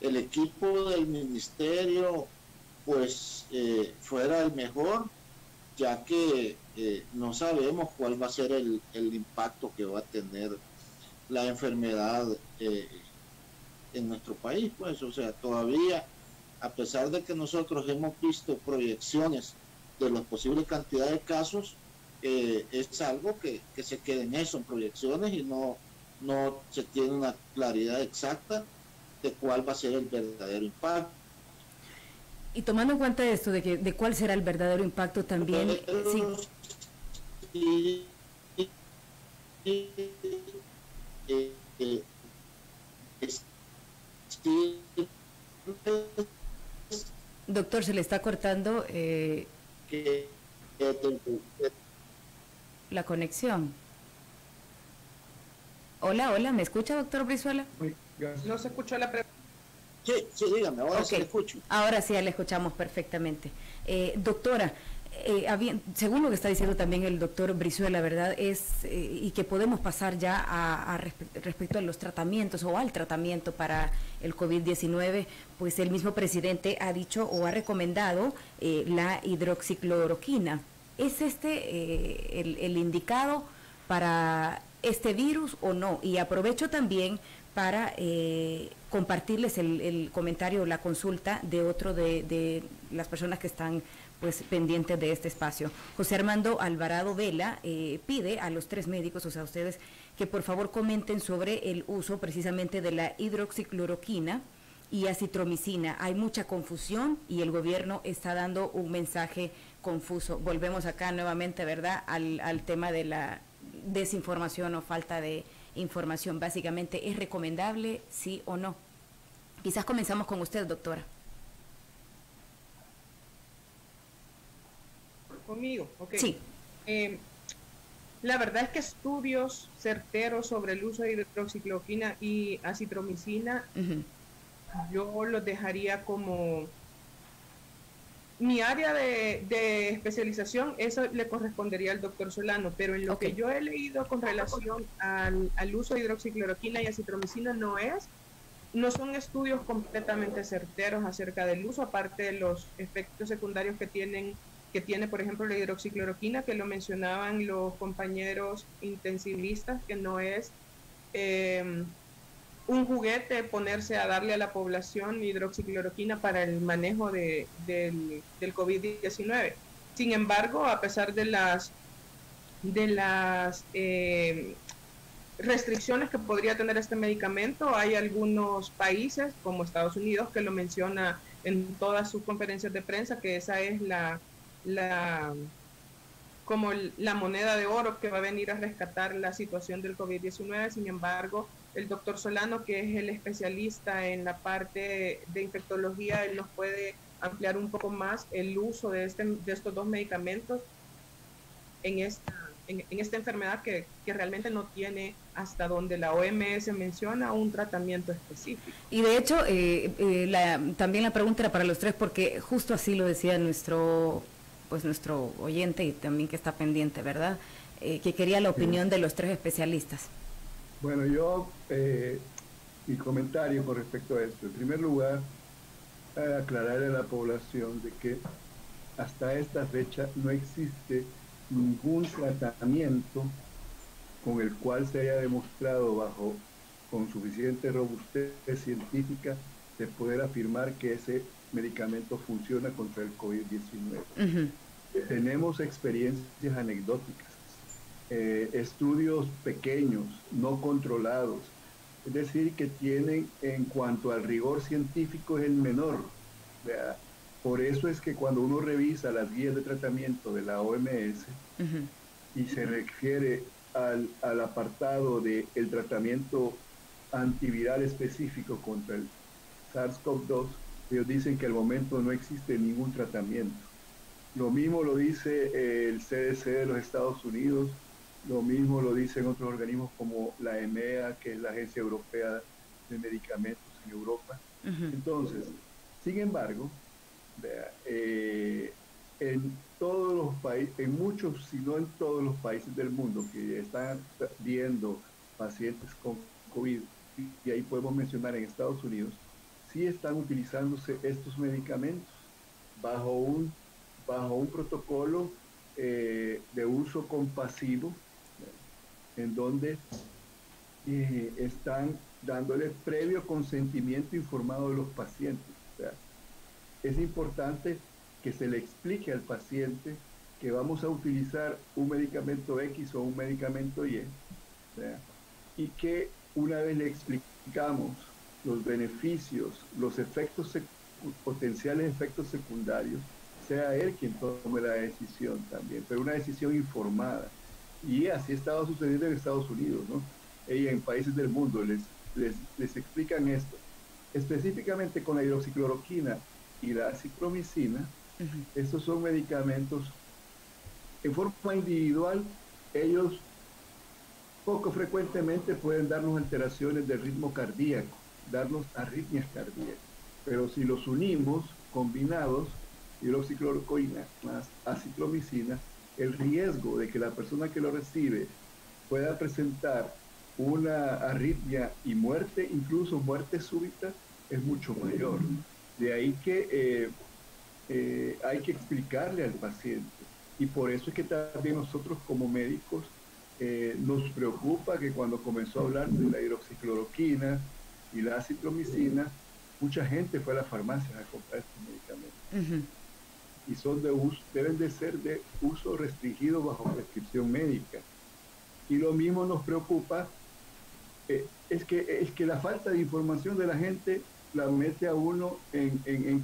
el equipo del ministerio pues fuera el mejor, ya que no sabemos cuál va a ser el impacto que va a tener la enfermedad en nuestro país. Pues, o sea, todavía, a pesar de que nosotros hemos visto proyecciones de la posible cantidad de casos, es algo que se queda en eso, en proyecciones, y no se tiene una claridad exacta de cuál va a ser el verdadero impacto. Y tomando en cuenta esto de cuál será el verdadero impacto también, sí. Doctor, se le está cortando la conexión. Hola, ¿me escucha, doctor Brizuela? No se escuchó la pregunta. Sí, dígame, ahora sí le escucho. Ahora sí, ya le escuchamos perfectamente. Doctora, según lo que está diciendo también el doctor Brizuela, ¿verdad? Y que podemos pasar ya respecto a los tratamientos o al tratamiento para el COVID-19, pues el mismo presidente ha dicho o ha recomendado la hidroxicloroquina. ¿Es el indicado para este virus o no? Y aprovecho también para compartirles el comentario, la consulta de otro de las personas que están pues pendientes de este espacio. José Armando Alvarado Vela pide a los 3 médicos, o sea, a ustedes, que por favor comenten sobre el uso precisamente de la hidroxicloroquina y acitromicina. Hay mucha confusión y el gobierno está dando un mensaje confuso. Volvemos acá nuevamente, ¿verdad?, al tema de la desinformación o falta de información. Básicamente, ¿es recomendable, sí o no? Quizás comenzamos con usted, doctora. Conmigo, ok. Sí. La verdad es que estudios certeros sobre el uso de hidroxicloroquina y acitromicina, yo los dejaría como mi área de especialización. Eso le correspondería al doctor Solano, pero en lo que yo he leído con relación al uso de hidroxicloroquina y acitromicina no son estudios completamente certeros acerca del uso, aparte de los efectos secundarios que tiene, por ejemplo, la hidroxicloroquina, que lo mencionaban los compañeros intensivistas, que no es un juguete ponerse a darle a la población hidroxicloroquina para el manejo del COVID-19. Sin embargo, a pesar de las restricciones que podría tener este medicamento, hay algunos países como Estados Unidos que lo menciona en todas sus conferencias de prensa, que esa es como la moneda de oro que va a venir a rescatar la situación del COVID-19. Sin embargo, el doctor Solano, que es el especialista en la parte de infectología, él nos puede ampliar un poco más el uso de estos dos medicamentos en esta enfermedad que realmente no tiene, hasta donde la OMS menciona, un tratamiento específico. Y de hecho, también la pregunta era para los tres, porque justo así lo decía nuestro oyente y también que está pendiente, ¿verdad? Que quería la opinión de los tres especialistas. Bueno, mi comentario con respecto a esto. En primer lugar, aclararle a la población de que hasta esta fecha no existe ningún tratamiento con el cual se haya demostrado con suficiente robustez científica de poder afirmar que ese medicamento funciona contra el COVID-19. Tenemos experiencias anecdóticas, estudios pequeños, no controlados, es decir, que tienen, en cuanto al rigor científico, es el menor, ¿verdad? Por eso es que cuando uno revisa las guías de tratamiento de la OMS y se refiere al apartado del tratamiento antiviral específico contra el SARS-CoV-2, ellos dicen que al momento no existe ningún tratamiento. Lo mismo lo dice el CDC de los Estados Unidos, lo mismo lo dicen otros organismos como la EMEA, que es la Agencia Europea de Medicamentos en Europa. Entonces, sin embargo, en todos los países, en muchos, si no en todos los países del mundo que están viendo pacientes con COVID, y ahí podemos mencionar en Estados Unidos, sí están utilizándose estos medicamentos bajo un protocolo de uso compasivo, en donde están dándole previo consentimiento informado de los pacientes. O sea, es importante que se le explique al paciente que vamos a utilizar un medicamento X o un medicamento Y, ¿verdad? Y que una vez le explicamos los beneficios, los potenciales efectos secundarios, sea él quien tome la decisión también, pero una decisión informada. Y así estaba sucediendo en Estados Unidos, ¿no? Y en países del mundo les explican esto. Específicamente con la hidroxicloroquina y la acitromicina, estos son medicamentos en forma individual. Ellos poco frecuentemente pueden darnos alteraciones del ritmo cardíaco, darnos arritmias cardíacas, pero si los unimos, combinados, hidroxicloroquina más acitromicina, el riesgo de que la persona que lo recibe pueda presentar una arritmia y muerte, incluso muerte súbita, es mucho mayor. De ahí que hay que explicarle al paciente, y por eso es que también nosotros como médicos nos preocupa que cuando comenzó a hablar de la hidroxicloroquina y la acitromicina, mucha gente fue a las farmacias a comprar estos medicamentos. Y son deben de ser de uso restringido bajo prescripción médica. Y lo mismo nos preocupa, es que la falta de información de la gente la mete a uno en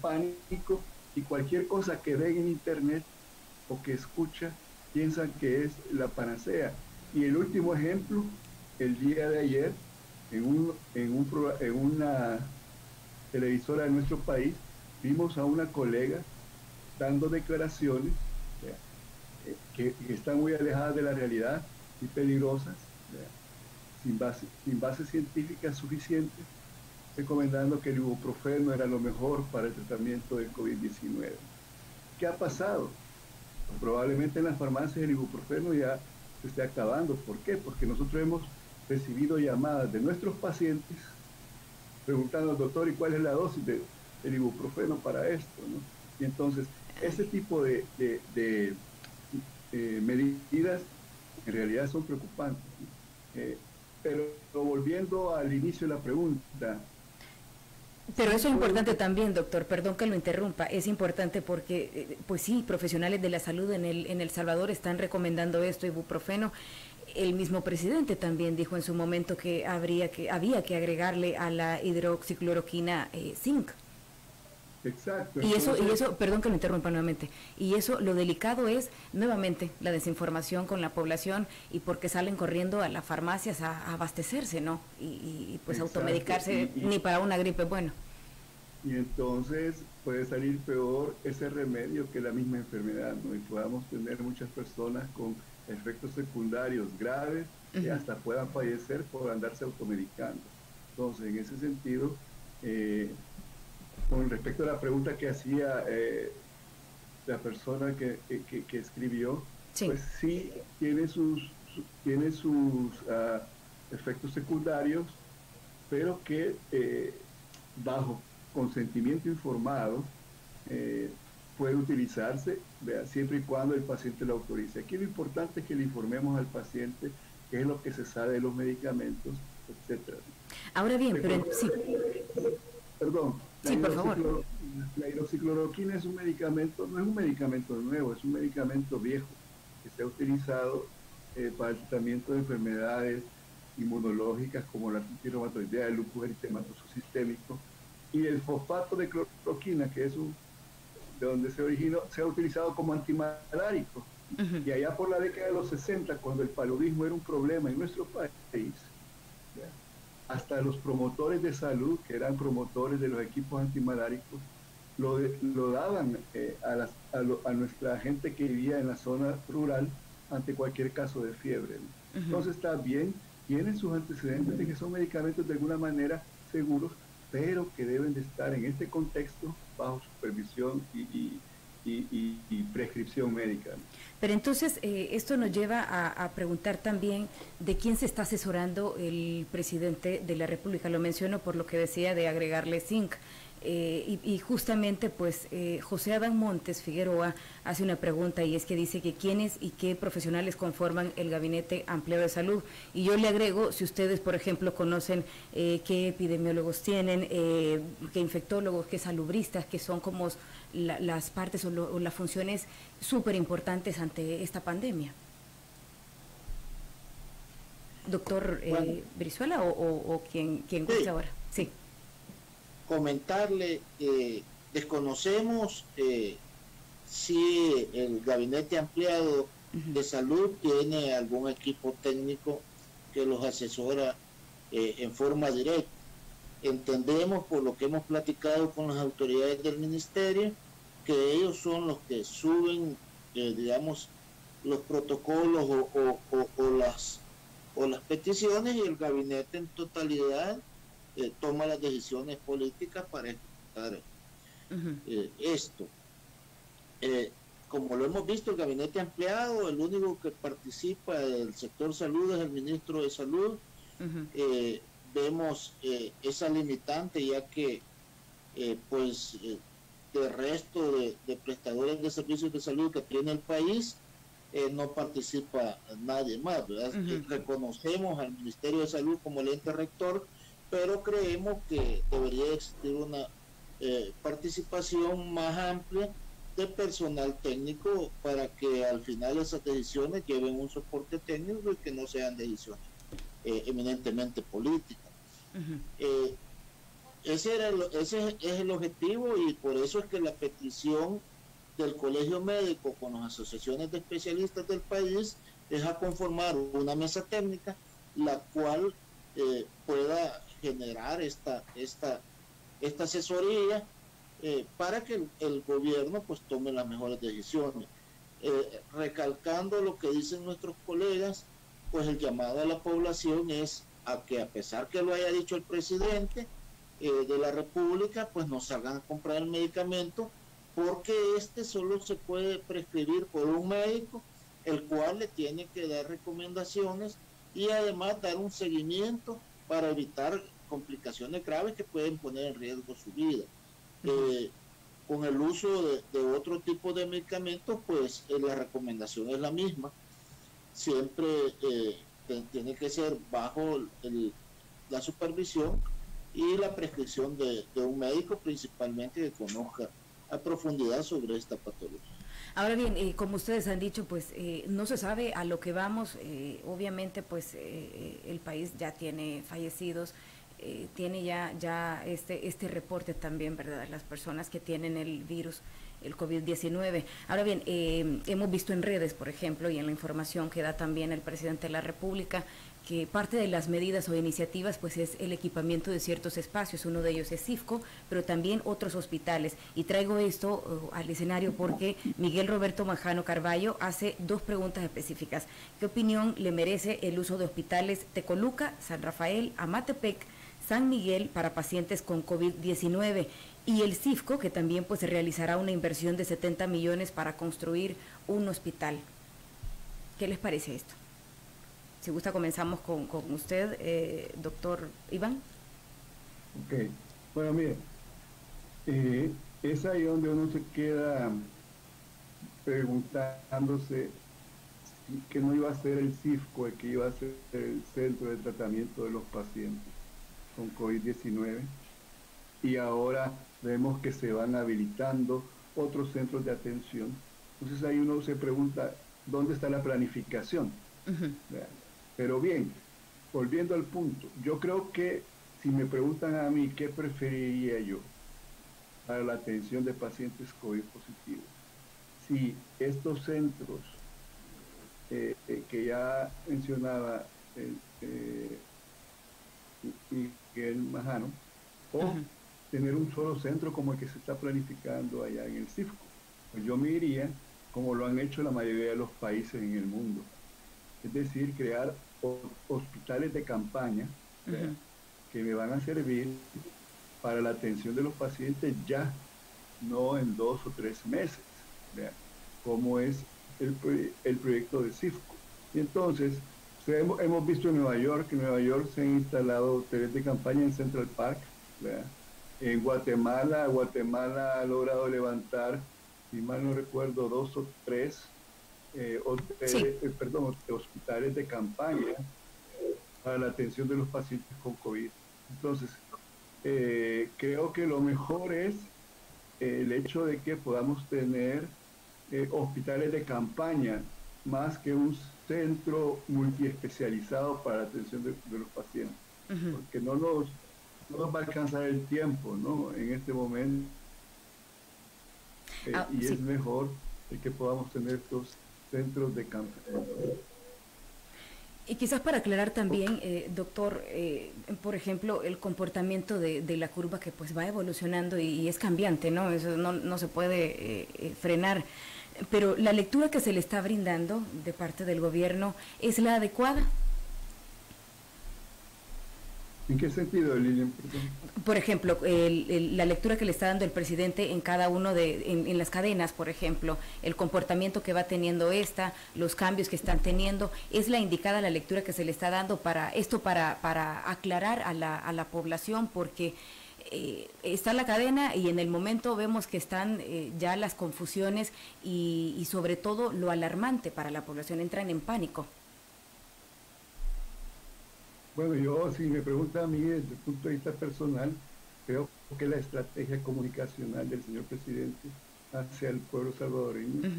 pánico, y cualquier cosa que ven en internet o que escucha piensan que es la panacea. Y el último ejemplo, el día de ayer, en una televisora de nuestro país, vimos a una colega dando declaraciones que están muy alejadas de la realidad y peligrosas, sin base científica suficiente, recomendando que el ibuprofeno era lo mejor para el tratamiento del COVID-19. ¿Qué ha pasado? Pues probablemente en las farmacias el ibuprofeno ya se esté acabando. ¿Por qué? Porque nosotros hemos recibido llamadas de nuestros pacientes preguntando al doctor, ¿y cuál es la dosis del ibuprofeno para esto, ¿no? Y entonces, ese tipo de medidas en realidad son preocupantes. Pero volviendo al inicio de la pregunta. Pero eso es importante también, doctor, perdón que lo interrumpa, es importante porque, pues sí, profesionales de la salud en El Salvador están recomendando esto, ibuprofeno. El mismo presidente también dijo en su momento que había que agregarle a la hidroxicloroquina zinc. Exacto. Y eso, perdón que lo interrumpa nuevamente, y eso, lo delicado es, nuevamente, la desinformación con la población y porque salen corriendo a las farmacias a abastecerse, ¿no? Y pues exacto, automedicarse, ni para una gripe, bueno. Y entonces puede salir peor ese remedio que la misma enfermedad, ¿no? Y podamos tener muchas personas con efectos secundarios graves que hasta puedan fallecer por andarse automedicando. Entonces, en ese sentido, con respecto a la pregunta que hacía la persona que escribió, sí, pues sí tiene sus efectos secundarios, pero que bajo consentimiento informado puede utilizarse, siempre y cuando el paciente lo autorice. Aquí lo importante es que le informemos al paciente qué es lo que se sabe de los medicamentos, etcétera. Ahora bien, pero sí. Perdón. Sí, por favor. La hidroxicloroquina es un medicamento, no es un medicamento nuevo, es un medicamento viejo que se ha utilizado para el tratamiento de enfermedades inmunológicas como la artritis reumatoidea, el lupus eritematoso sistémico, y el fosfato de cloroquina, que es de donde se originó, se ha utilizado como antimalárico. Y allá por la década de los 60, cuando el paludismo era un problema en nuestro país, hasta los promotores de salud, que eran promotores de los equipos antimaláricos, lo daban a nuestra gente que vivía en la zona rural ante cualquier caso de fiebre, ¿no? Entonces está bien, tienen sus antecedentes de que son medicamentos de alguna manera seguros, pero que deben de estar en este contexto bajo supervisión y prescripción médica. Pero entonces esto nos lleva a preguntar también de quién se está asesorando el presidente de la República. Lo menciono por lo que decía de agregarle zinc. Y justamente pues José Adán Montes Figueroa hace una pregunta, y es que dice que quiénes y qué profesionales conforman el Gabinete Ampliado de Salud, y yo le agrego, si ustedes por ejemplo conocen qué epidemiólogos tienen, qué infectólogos, qué salubristas, que son como las partes o las funciones súper importantes ante esta pandemia. Doctor Brizuela o quien guste sí. Ahora. Sí. Comentarle, desconocemos si el Gabinete Ampliado de Salud tiene algún equipo técnico que los asesora en forma directa. Entendemos, por lo que hemos platicado con las autoridades del ministerio, que ellos son los que suben, digamos, los protocolos o las peticiones, y el gabinete en totalidad toma las decisiones políticas para ejecutar esto. Como lo hemos visto, el gabinete ampliado, el único que participa del sector salud es el ministro de Salud. Vemos esa limitante, ya que del resto de prestadores de servicios de salud que tiene el país, no participa nadie más, ¿verdad? Reconocemos al Ministerio de Salud como el ente rector, pero creemos que debería existir una participación más amplia de personal técnico para que al final esas decisiones lleven un soporte técnico y que no sean decisiones eminentemente políticas. Ese es el objetivo, y por eso es que la petición del Colegio Médico con las asociaciones de especialistas del país es a conformar una mesa técnica la cual pueda generar esta esta asesoría para que el gobierno pues tome las mejores decisiones. Recalcando lo que dicen nuestros colegas, pues el llamado a la población es a que, a pesar que lo haya dicho el presidente de la República, pues no salgan a comprar el medicamento, porque este solo se puede prescribir por un médico, el cual le tiene que dar recomendaciones y además dar un seguimiento para evitar complicaciones graves que pueden poner en riesgo su vida. Con el uso de otro tipo de medicamentos, pues la recomendación es la misma. Siempre tiene que ser bajo la supervisión y la prescripción de un médico, principalmente que conozca a profundidad sobre esta patología. Ahora bien, como ustedes han dicho, pues no se sabe a lo que vamos. Obviamente, pues el país ya tiene fallecidos, tiene ya este reporte también, ¿verdad?, de las personas que tienen el virus, el COVID-19. Ahora bien, hemos visto en redes, por ejemplo, y en la información que da también el presidente de la República, que parte de las medidas o iniciativas pues es el equipamiento de ciertos espacios. Uno de ellos es CIFCO, pero también otros hospitales. Y traigo esto al escenario porque Miguel Roberto Majano Carballo hace 2 preguntas específicas. ¿Qué opinión le merece el uso de hospitales Tecoluca, San Rafael, Amatepec, San Miguel para pacientes con COVID-19? Y el CIFCO, que también pues realizará una inversión de 70 millones para construir un hospital. ¿Qué les parece esto? Si gusta, comenzamos con usted, doctor Iván. Ok, bueno, mire, es ahí donde uno se queda preguntándose que no iba a ser el CIFCO el que iba a ser el centro de tratamiento de los pacientes con COVID-19, y ahora vemos que se van habilitando otros centros de atención. Entonces ahí uno se pregunta, ¿dónde está la planificación? Pero bien, volviendo al punto, yo creo que si me preguntan a mí qué preferiría yo para la atención de pacientes COVID positivos, si estos centros que ya mencionaba Miguel Majano, o tener un solo centro como el que se está planificando allá en el CIFCO, pues yo me iría como lo han hecho la mayoría de los países en el mundo, es decir, crear hospitales de campaña que me van a servir para la atención de los pacientes ya, no en 2 o 3 meses, como es el proyecto de CIFCO. Y entonces, hemos visto en Nueva York se han instalado hoteles de campaña en Central Park, ¿verdad? En Guatemala ha logrado levantar, si mal no recuerdo, 2 o 3 hospitales de campaña para la atención de los pacientes con COVID. Entonces, creo que lo mejor es el hecho de que podamos tener hospitales de campaña más que un centro multiespecializado para la atención de los pacientes, porque no nos va a alcanzar el tiempo, ¿no?, en este momento, y es mejor que podamos tener estos centros de campaña. Y quizás para aclarar también, doctor, por ejemplo, el comportamiento de la curva que pues va evolucionando y es cambiante, ¿no? Eso no se puede frenar, pero la lectura que se le está brindando de parte del gobierno ¿es la adecuada? ¿En qué sentido, Lilian? Por ejemplo, la lectura que le está dando el presidente en cada uno en las cadenas, por ejemplo, el comportamiento que va teniendo los cambios que están teniendo, ¿es la indicada la lectura que se le está dando para aclarar a la población? Porque está la cadena y en el momento vemos que están ya las confusiones y sobre todo lo alarmante para la población, entran en pánico. Bueno, yo, si me pregunta a mí desde el punto de vista personal, creo que la estrategia comunicacional del señor presidente hacia el pueblo salvadoreño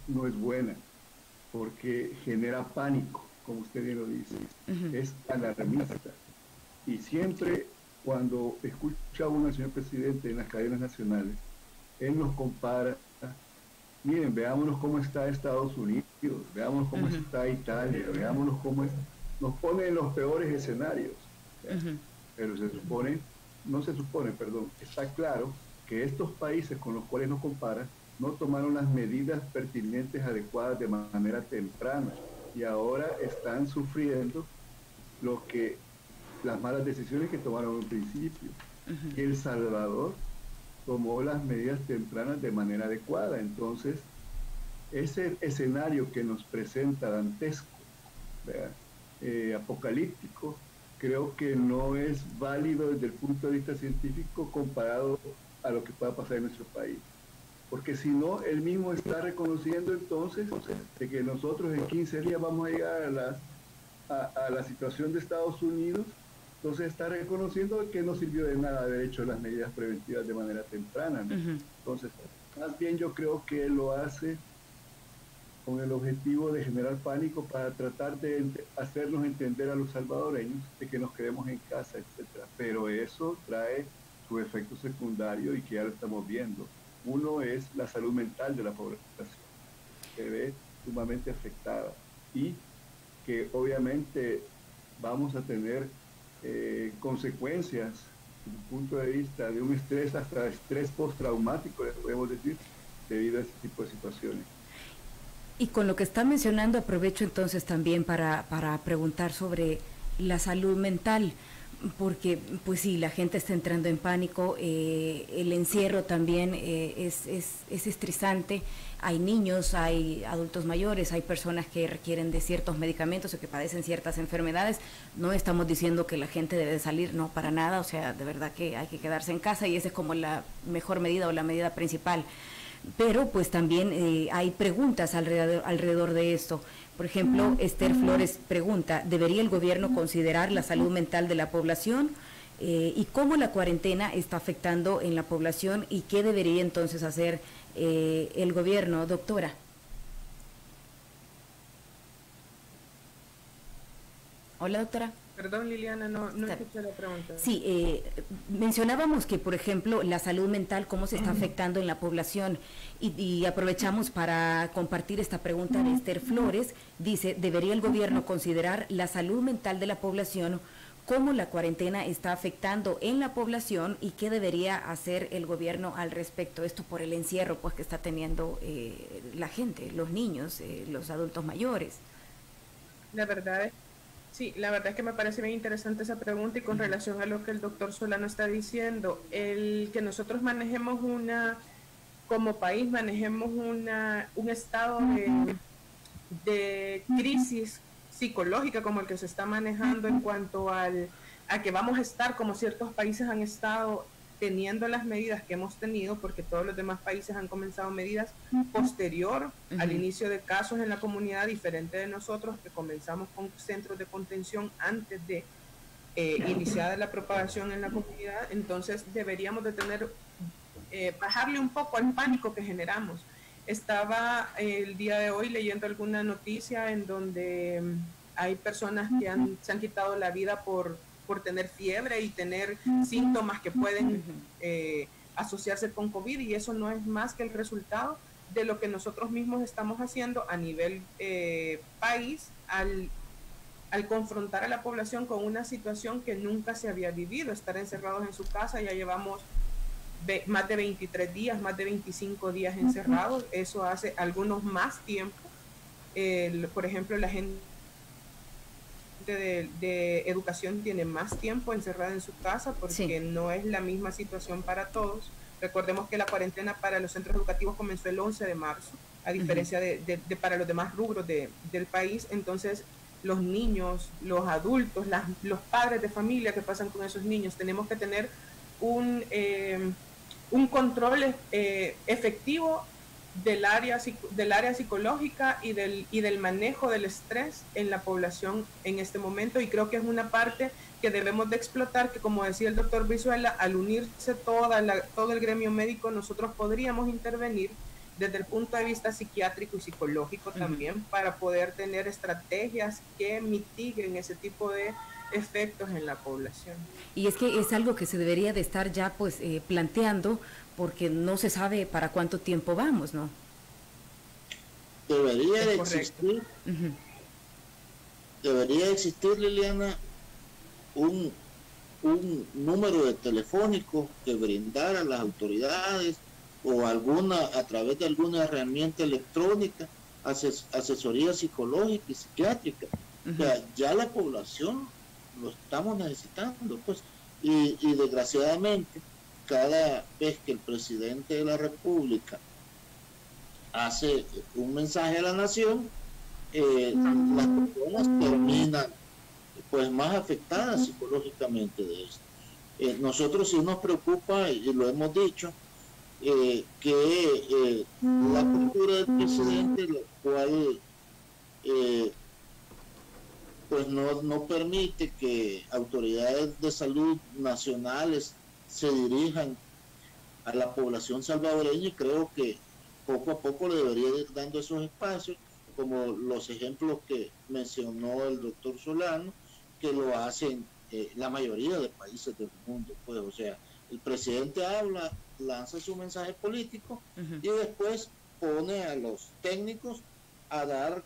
no es buena, porque genera pánico, como usted bien lo dice, es alarmista. Y siempre cuando escucha uno al señor presidente en las cadenas nacionales, él nos compara, miren, veámonos cómo está Estados Unidos, veámonos cómo está Italia, veámonos cómo es, nos pone en los peores escenarios, pero se supone está claro que estos países con los cuales nos comparan no tomaron las medidas pertinentes adecuadas de manera temprana y ahora están sufriendo las malas decisiones que tomaron en principio. Y El Salvador tomó las medidas tempranas de manera adecuada. Entonces, ese escenario que nos presenta dantesco, apocalíptico, creo que no es válido desde el punto de vista científico comparado a lo que pueda pasar en nuestro país. Porque si no, él mismo está reconociendo entonces de que nosotros en 15 días vamos a llegar a la situación de Estados Unidos. Entonces está reconociendo que no sirvió de nada haber hecho las medidas preventivas de manera temprana, ¿no? Entonces, más bien yo creo que él lo hace con el objetivo de generar pánico para tratar de hacernos entender a los salvadoreños de que nos quedemos en casa, etcétera. Pero eso trae su efecto secundario y que ya lo estamos viendo. Uno es la salud mental de la población, se ve sumamente afectada y que obviamente vamos a tener consecuencias desde el punto de vista de un estrés, hasta estrés postraumático, le podemos decir, debido a este tipo de situaciones. Y con lo que está mencionando, aprovecho entonces también para preguntar sobre la salud mental, porque pues sí, la gente está entrando en pánico, el encierro también es estresante, hay niños, hay adultos mayores, hay personas que requieren de ciertos medicamentos o que padecen ciertas enfermedades. No estamos diciendo que la gente debe salir, no, para nada, o sea, de verdad que hay que quedarse en casa y esa es como la mejor medida o la medida principal. Pero pues también hay preguntas alrededor de esto. Por ejemplo, Esther Flores pregunta, ¿debería el gobierno considerar la salud mental de la población? ¿Y cómo la cuarentena está afectando en la población? ¿Y qué debería entonces hacer el gobierno, doctora? Hola, doctora. Perdón, Liliana, no escuché la pregunta. Sí, mencionábamos que, por ejemplo, la salud mental, cómo se está afectando en la población, y aprovechamos para compartir esta pregunta de Esther Flores. Dice, ¿debería el gobierno considerar la salud mental de la población, cómo la cuarentena está afectando en la población y qué debería hacer el gobierno al respecto? Esto por el encierro pues que está teniendo la gente, los niños, los adultos mayores. La verdad es que me parece bien interesante esa pregunta y con relación a lo que el doctor Solano está diciendo, el que nosotros manejemos como país manejemos un estado de crisis psicológica como el que se está manejando en cuanto a que vamos a estar como ciertos países han estado teniendo las medidas que hemos tenido, porque todos los demás países han comenzado medidas posterior al inicio de casos en la comunidad, diferente de nosotros que comenzamos con centros de contención antes de iniciada la propagación en la comunidad. Entonces deberíamos de bajarle un poco al pánico que generamos. Estaba el día de hoy leyendo alguna noticia en donde hay personas que se han quitado la vida por tener fiebre y tener síntomas que pueden asociarse con COVID, y eso no es más que el resultado de lo que nosotros mismos estamos haciendo a nivel país al confrontar a la población con una situación que nunca se había vivido, estar encerrados en su casa. Ya llevamos más de 23 días, más de 25 días encerrados, eso hace algunos más tiempo. Por ejemplo, la gente de educación tiene más tiempo encerrada en su casa porque no es la misma situación para todos. Recordemos que la cuarentena para los centros educativos comenzó el 11 de marzo, a diferencia de para los demás rubros del país. Entonces, los niños, los adultos, los padres de familia que pasan con esos niños, tenemos que tener un control efectivo del área psicológica y del manejo del estrés en la población en este momento, y creo que es una parte que debemos de explotar, que como decía el doctor Brizuela, al unirse todo el gremio médico, nosotros podríamos intervenir desde el punto de vista psiquiátrico y psicológico también, para poder tener estrategias que mitiguen ese tipo de efectos en la población. Y es que es algo que se debería de estar ya pues planteando, porque no se sabe para cuánto tiempo vamos, ¿no? Debería de existir, debería existir, Liliana, un un número de telefónico que brindara a las autoridades o a través de alguna herramienta electrónica, asesoría psicológica y psiquiátrica. O sea, ya la población lo estamos necesitando, pues, y desgraciadamente, cada vez que el presidente de la República hace un mensaje a la nación, las personas terminan pues más afectadas psicológicamente de esto. Nosotros sí nos preocupa, y lo hemos dicho, que la postura del presidente, la cual pues no permite que autoridades de salud nacionales se dirijan a la población salvadoreña, y creo que poco a poco le debería ir dando esos espacios, como los ejemplos que mencionó el doctor Solano, que lo hacen la mayoría de países del mundo. Pues, o sea, el presidente habla, lanza su mensaje político y después pone a los técnicos a dar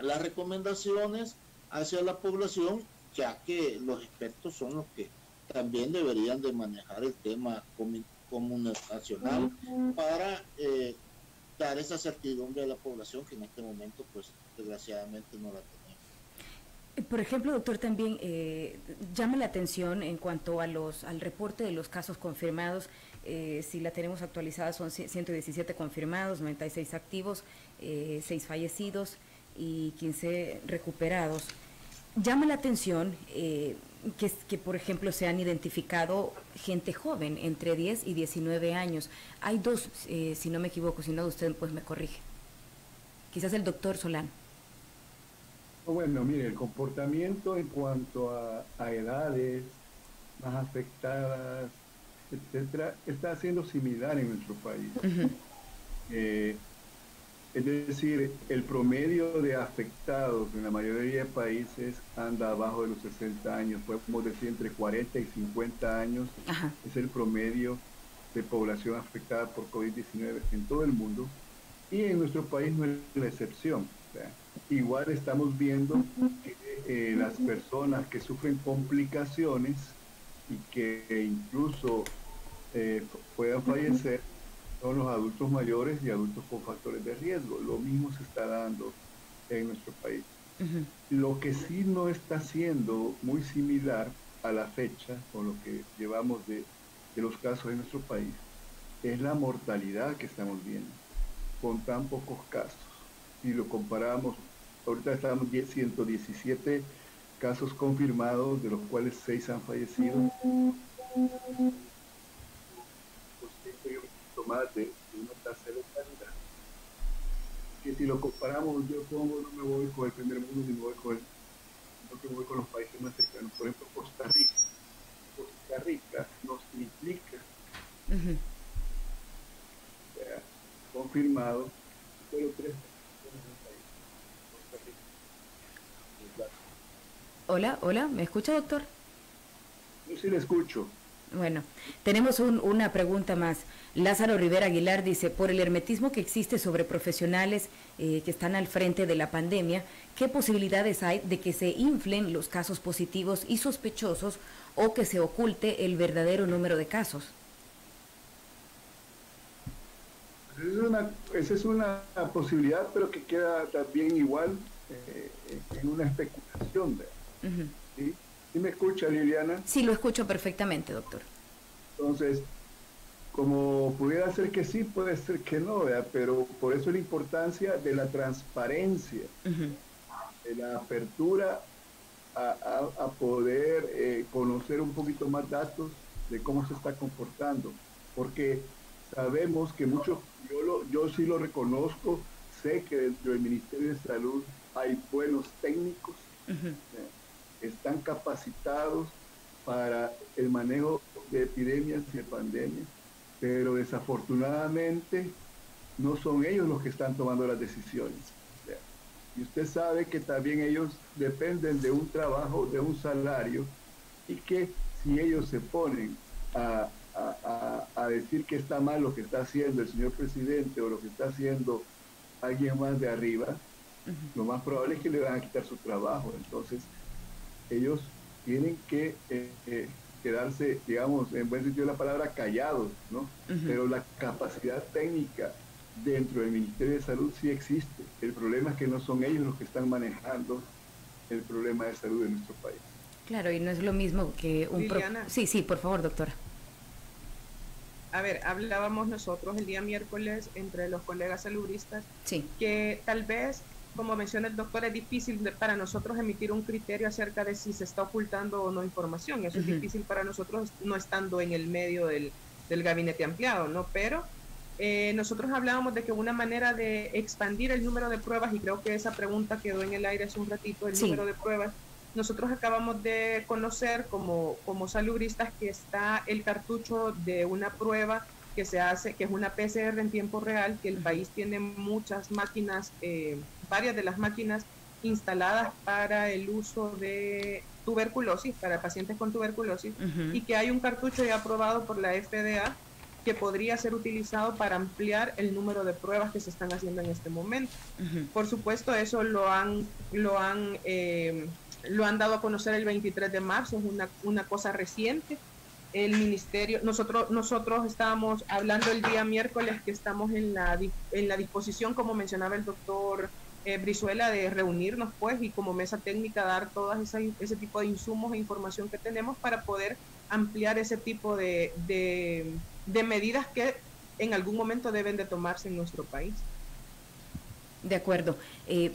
las recomendaciones hacia la población, ya que los expertos son los que también deberían de manejar el tema comunicacional para dar esa certidumbre a la población, que en este momento pues desgraciadamente no la tenemos. Por ejemplo, doctor, también llama la atención en cuanto a al reporte de los casos confirmados. Si la tenemos actualizada, son 117 confirmados, 96 activos, 6 fallecidos y 15 recuperados. Llama la atención que, por ejemplo, se han identificado gente joven, entre 10 y 19 años. Hay dos, si no me equivoco, si no usted pues me corrige. Quizás el doctor Solano. Bueno, mire, el comportamiento en cuanto a edades más afectadas, etcétera, está siendo similar en nuestro país. Es decir, el promedio de afectados en la mayoría de países anda abajo de los 60 años, podemos decir entre 40 y 50 años. Es el promedio de población afectada por COVID-19 en todo el mundo, y en nuestro país no es la excepción. O sea, igual estamos viendo que las personas que sufren complicaciones y que incluso puedan fallecer son los adultos mayores y adultos con factores de riesgo. Lo mismo se está dando en nuestro país. Lo que sí no está siendo muy similar a la fecha con lo que llevamos de los casos en nuestro país es la mortalidad que estamos viendo con tan pocos casos. Si lo comparamos, ahorita estamos 117 casos confirmados, de los cuales 6 han fallecido. Más de una tasa de letalidad, que si lo comparamos, yo pongo, no me voy con el primer mundo, ni me voy con me voy con los países más cercanos. Por ejemplo, Costa Rica nos implica confirmado solo 3 personas en el país. Costa Hola, Rica. hola, ¿me escucha, doctor? Yo sí le escucho. Bueno, tenemos una pregunta más. Lázaro Rivera Aguilar dice, por el hermetismo que existe sobre profesionales que están al frente de la pandemia, ¿qué posibilidades hay de que se inflen los casos positivos y sospechosos o que se oculte el verdadero número de casos? Esa es una posibilidad, pero que queda también igual en una especulación. ¿Sí? ¿Sí me escucha, Liliana? Sí, lo escucho perfectamente, doctor. Entonces, como pudiera ser que sí, puede ser que no, ¿verdad? Pero por eso la importancia de la transparencia, de la apertura a poder conocer un poquito más datos de cómo se está comportando, porque sabemos que muchos, yo sí lo reconozco, sé que dentro del Ministerio de Salud hay buenos técnicos, están capacitados para el manejo de epidemias y de pandemias, pero desafortunadamente no son ellos los que están tomando las decisiones. Y usted sabe que también ellos dependen de un trabajo, de un salario, y que si ellos se ponen a decir que está mal lo que está haciendo el señor presidente o lo que está haciendo alguien más de arriba, lo más probable es que le van a quitar su trabajo. Entonces, ellos tienen que quedarse, digamos, en buen sentido de la palabra, callados, ¿no? Pero la capacidad técnica dentro del Ministerio de Salud sí existe. El problema es que no son ellos los que están manejando el problema de salud de nuestro país. Claro, y no es lo mismo que un... Sí, por favor, doctora. A ver, hablábamos nosotros el día miércoles entre los colegas saludistas, que tal vez, como menciona el doctor, es difícil para nosotros emitir un criterio acerca de si se está ocultando o no información. Eso es difícil para nosotros no estando en el medio del gabinete ampliado, ¿no? Pero nosotros hablábamos de que una manera de expandir el número de pruebas, y creo que esa pregunta quedó en el aire hace un ratito, el número de pruebas. Nosotros acabamos de conocer como salubristas que está el cartucho de una prueba que se hace, que es una PCR en tiempo real, que el país tiene muchas máquinas, varias de las máquinas instaladas para el uso de tuberculosis, para pacientes con tuberculosis, y que hay un cartucho ya aprobado por la FDA que podría ser utilizado para ampliar el número de pruebas que se están haciendo en este momento. Por supuesto, eso lo han dado a conocer el 23 de marzo, es una cosa reciente. El ministerio, nosotros estábamos hablando el día miércoles que estamos en la disposición, como mencionaba el doctor Brizuela, de reunirnos pues y como mesa técnica dar todas ese tipo de insumos e información que tenemos para poder ampliar ese tipo de medidas que en algún momento deben de tomarse en nuestro país. De acuerdo,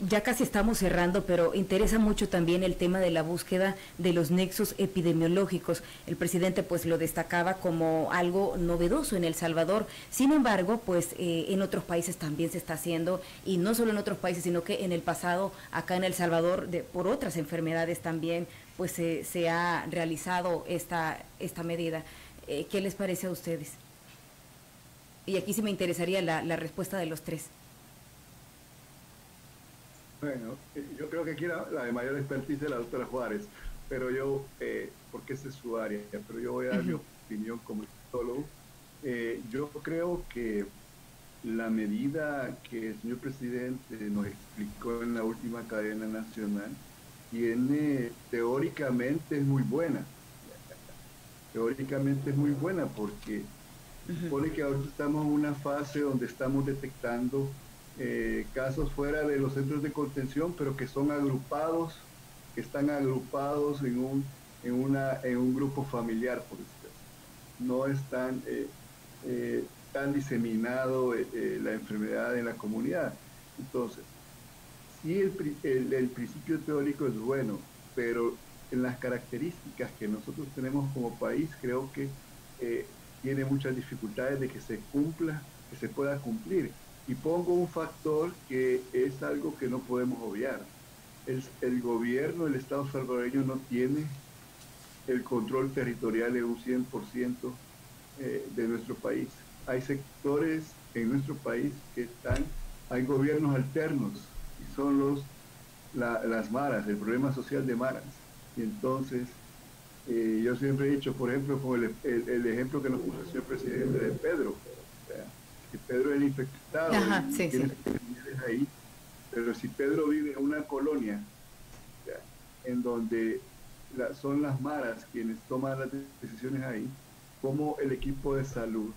ya casi estamos cerrando, pero interesa mucho también el tema de la búsqueda de los nexos epidemiológicos. El presidente pues lo destacaba como algo novedoso en El Salvador. Sin embargo, pues en otros países también se está haciendo, y no solo en otros países, sino que en el pasado acá en El Salvador por otras enfermedades también pues se ha realizado esta medida. ¿Qué les parece a ustedes? Y aquí sí me interesaría la respuesta de los tres. Bueno, yo creo que aquí la de mayor expertise es la doctora Juárez, pero yo, porque esa es su área, pero yo voy a dar mi opinión como infectólogo. Yo creo que la medida que el señor presidente nos explicó en la última cadena nacional teóricamente es muy buena. Teóricamente es muy buena porque supone que ahora estamos en una fase donde estamos detectando casos fuera de los centros de contención, pero que están agrupados en un grupo familiar, por decirlo así. No es tan diseminado la enfermedad en la comunidad. Entonces, sí, el principio teórico es bueno, pero en las características que nosotros tenemos como país, creo que tiene muchas dificultades de que se pueda cumplir. Y pongo un factor que es algo que no podemos obviar. El gobierno, el Estado salvadoreño no tiene el control territorial de un 100% de nuestro país. Hay sectores en nuestro país hay gobiernos alternos, y son las maras, el problema social de maras. Y entonces, yo siempre he dicho, por ejemplo, con el ejemplo que nos puso el señor presidente de Pedro, que Pedro es el infectado, tiene familiares ahí, pero si Pedro vive en una colonia en donde son las maras quienes toman las decisiones ahí, ¿cómo el equipo de salud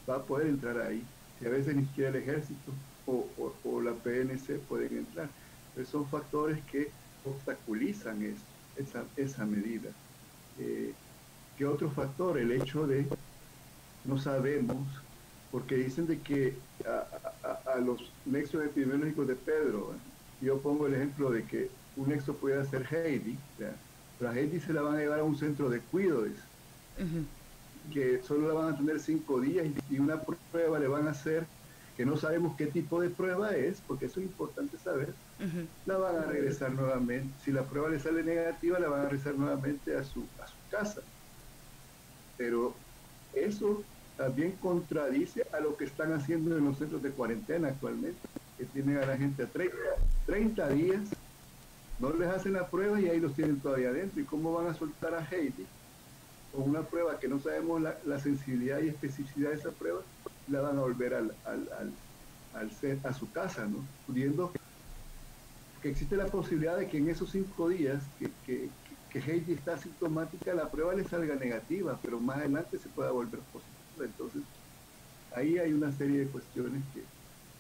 va a poder entrar ahí? Si a veces ni siquiera el ejército o la PNC pueden entrar. Pero son factores que obstaculizan esa medida. ¿Qué otro factor? El hecho de no sabemos, porque dicen de que a los nexos epidemiológicos de Pedro, yo pongo el ejemplo de que un nexo puede ser Heidi, pero a Heidi se la van a llevar a un centro de cuidados, que solo la van a tener 5 días y una prueba le van a hacer, que no sabemos qué tipo de prueba es, porque eso es importante saber, la van a regresar nuevamente. Si la prueba le sale negativa, la van a regresar nuevamente a su casa. Pero eso también contradice a lo que están haciendo en los centros de cuarentena actualmente, que tienen a la gente a 30 días, no les hacen la prueba y ahí los tienen todavía adentro. ¿Y cómo van a soltar a Heidi con una prueba que no sabemos la sensibilidad y especificidad de esa prueba? La van a volver a su casa, ¿no? Pudiendo que existe la posibilidad de que en esos 5 días que que Heidi está asintomática, la prueba le salga negativa, pero más adelante se pueda volver positiva. Entonces, ahí hay una serie de cuestiones que,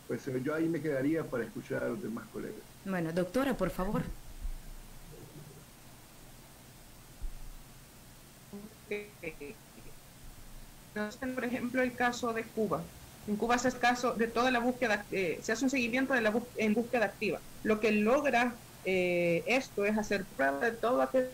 pues yo ahí me quedaría para escuchar a los demás colegas. Bueno, doctora, por favor. Por ejemplo, el caso de Cuba. En Cuba se hace caso de toda la búsqueda, se hace un seguimiento de en búsqueda activa. Lo que logra esto es hacer prueba de todo aquel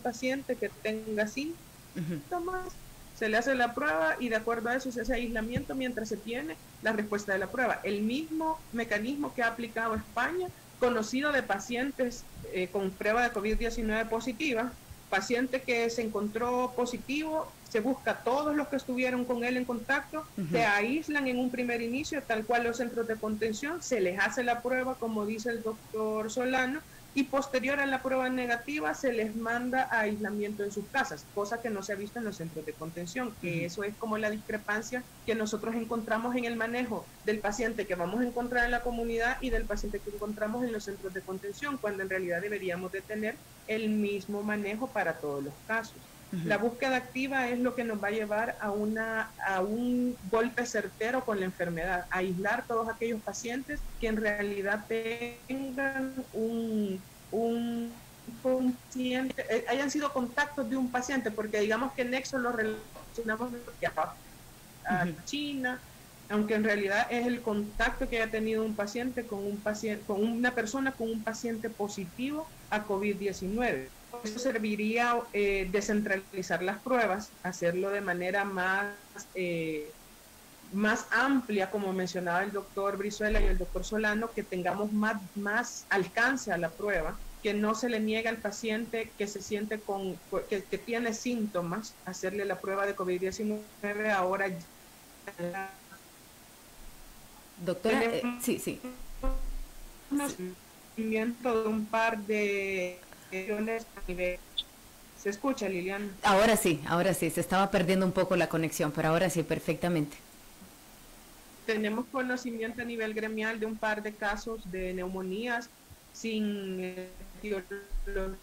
paciente que tenga síntomas, se le hace la prueba y de acuerdo a eso se hace aislamiento mientras se tiene la respuesta de la prueba. El mismo mecanismo que ha aplicado España, conocido de pacientes con prueba de COVID-19 positiva, paciente que se encontró positivo, se busca a todos los que estuvieron con él en contacto, se aíslan en un primer inicio, tal cual los centros de contención, se les hace la prueba, como dice el doctor Solano, y posterior a la prueba negativa se les manda a aislamiento en sus casas, cosa que no se ha visto en los centros de contención, que eso es como la discrepancia que nosotros encontramos en el manejo del paciente que vamos a encontrar en la comunidad y del paciente que encontramos en los centros de contención, cuando en realidad deberíamos de tener el mismo manejo para todos los casos. La búsqueda activa es lo que nos va a llevar a un golpe certero con la enfermedad, a aislar todos aquellos pacientes que en realidad tengan un paciente, hayan sido contactos de un paciente, porque digamos que nexo lo relacionamos a China, aunque en realidad es el contacto que haya tenido un paciente con una persona con un paciente positivo a COVID-19. Eso serviría descentralizar las pruebas, hacerlo de manera más amplia, como mencionaba el doctor Brizuela y el doctor Solano, que tengamos más alcance a la prueba, que no se le niegue al paciente que se siente que tiene síntomas, hacerle la prueba de COVID-19 ahora. Doctora, sí. De un par de ¿Se escucha, Liliana? Ahora sí, se estaba perdiendo un poco la conexión, pero ahora sí, perfectamente. Tenemos conocimiento a nivel gremial de un par de casos de neumonías sin etiología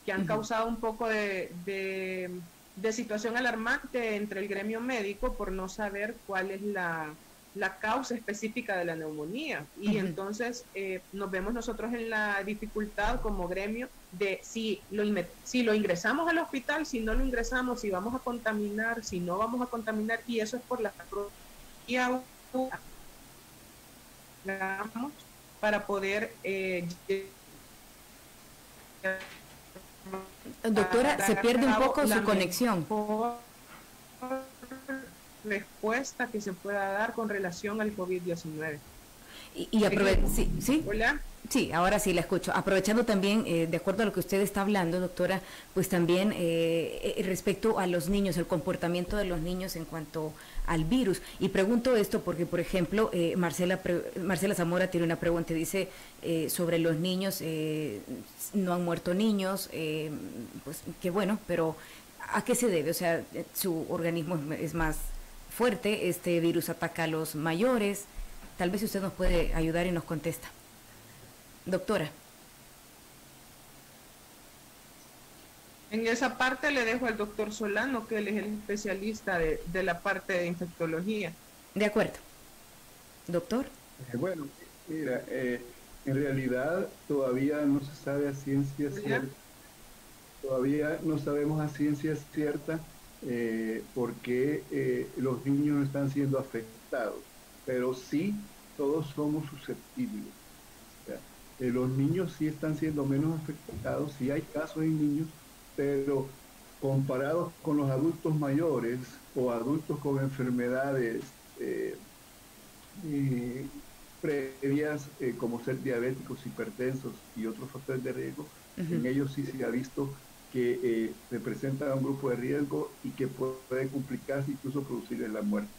que han causado un poco de situación alarmante entre el gremio médico por no saber cuál es la causa específica de la neumonía y entonces nos vemos nosotros en la dificultad como gremio de si lo ingresamos al hospital, si no lo ingresamos, si vamos a contaminar, si no vamos a contaminar, y eso es por la para poder doctora, se pierde un poco su conexión. Respuesta que se pueda dar con relación al COVID-19. ¿Sí? Hola. Sí, ahora sí la escucho. Aprovechando también, de acuerdo a lo que usted está hablando, doctora, pues también respecto a los niños, el comportamiento de los niños en cuanto al virus. Y pregunto esto porque, por ejemplo, Marcela Zamora tiene una pregunta, dice sobre los niños, no han muerto niños, pues qué bueno, pero ¿a qué se debe? O sea, su organismo es más fuerte, este virus ataca a los mayores. Tal vez usted nos puede ayudar y nos contesta. Doctora. En esa parte le dejo al doctor Solano, que él es el especialista de la parte de infectología. De acuerdo. Doctor. Bueno, mira, en realidad todavía no se sabe a ciencia cierta. Todavía no sabemos a ciencia cierta por qué los niños no están siendo afectados, pero sí todos somos susceptibles. O sea, los niños sí están siendo menos afectados, sí hay casos en niños, pero comparados con los adultos mayores o adultos con enfermedades previas como ser diabéticos, hipertensos y otros factores de riesgo, en ellos sí se ha visto que representan a un grupo de riesgo y que puede complicarse, incluso producirles la muerte.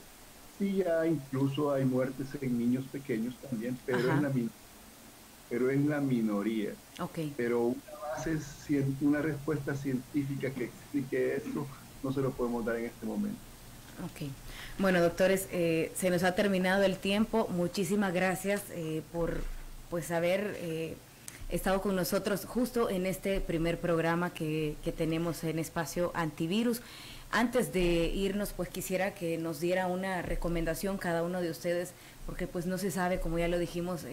Sí, ya incluso hay muertes en niños pequeños también, pero en la minoría. Okay. Pero una respuesta científica que explique esto no se lo podemos dar en este momento. Ok. Bueno, doctores, se nos ha terminado el tiempo. Muchísimas gracias por pues haber estado con nosotros justo en este primer programa que tenemos en Espacio Antivirus. Antes de irnos, pues quisiera que nos diera una recomendación cada uno de ustedes, porque pues no se sabe, como ya lo dijimos,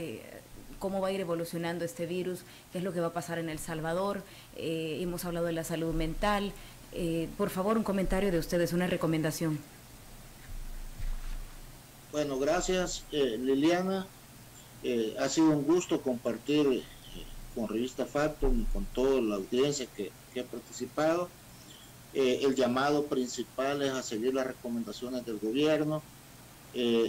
cómo va a ir evolucionando este virus, qué es lo que va a pasar en El Salvador. Hemos hablado de la salud mental. Por favor, un comentario de ustedes, una recomendación. Bueno, gracias Liliana. Ha sido un gusto compartir con Revista Factum y con toda la audiencia que ha participado. El llamado principal es a seguir las recomendaciones del gobierno.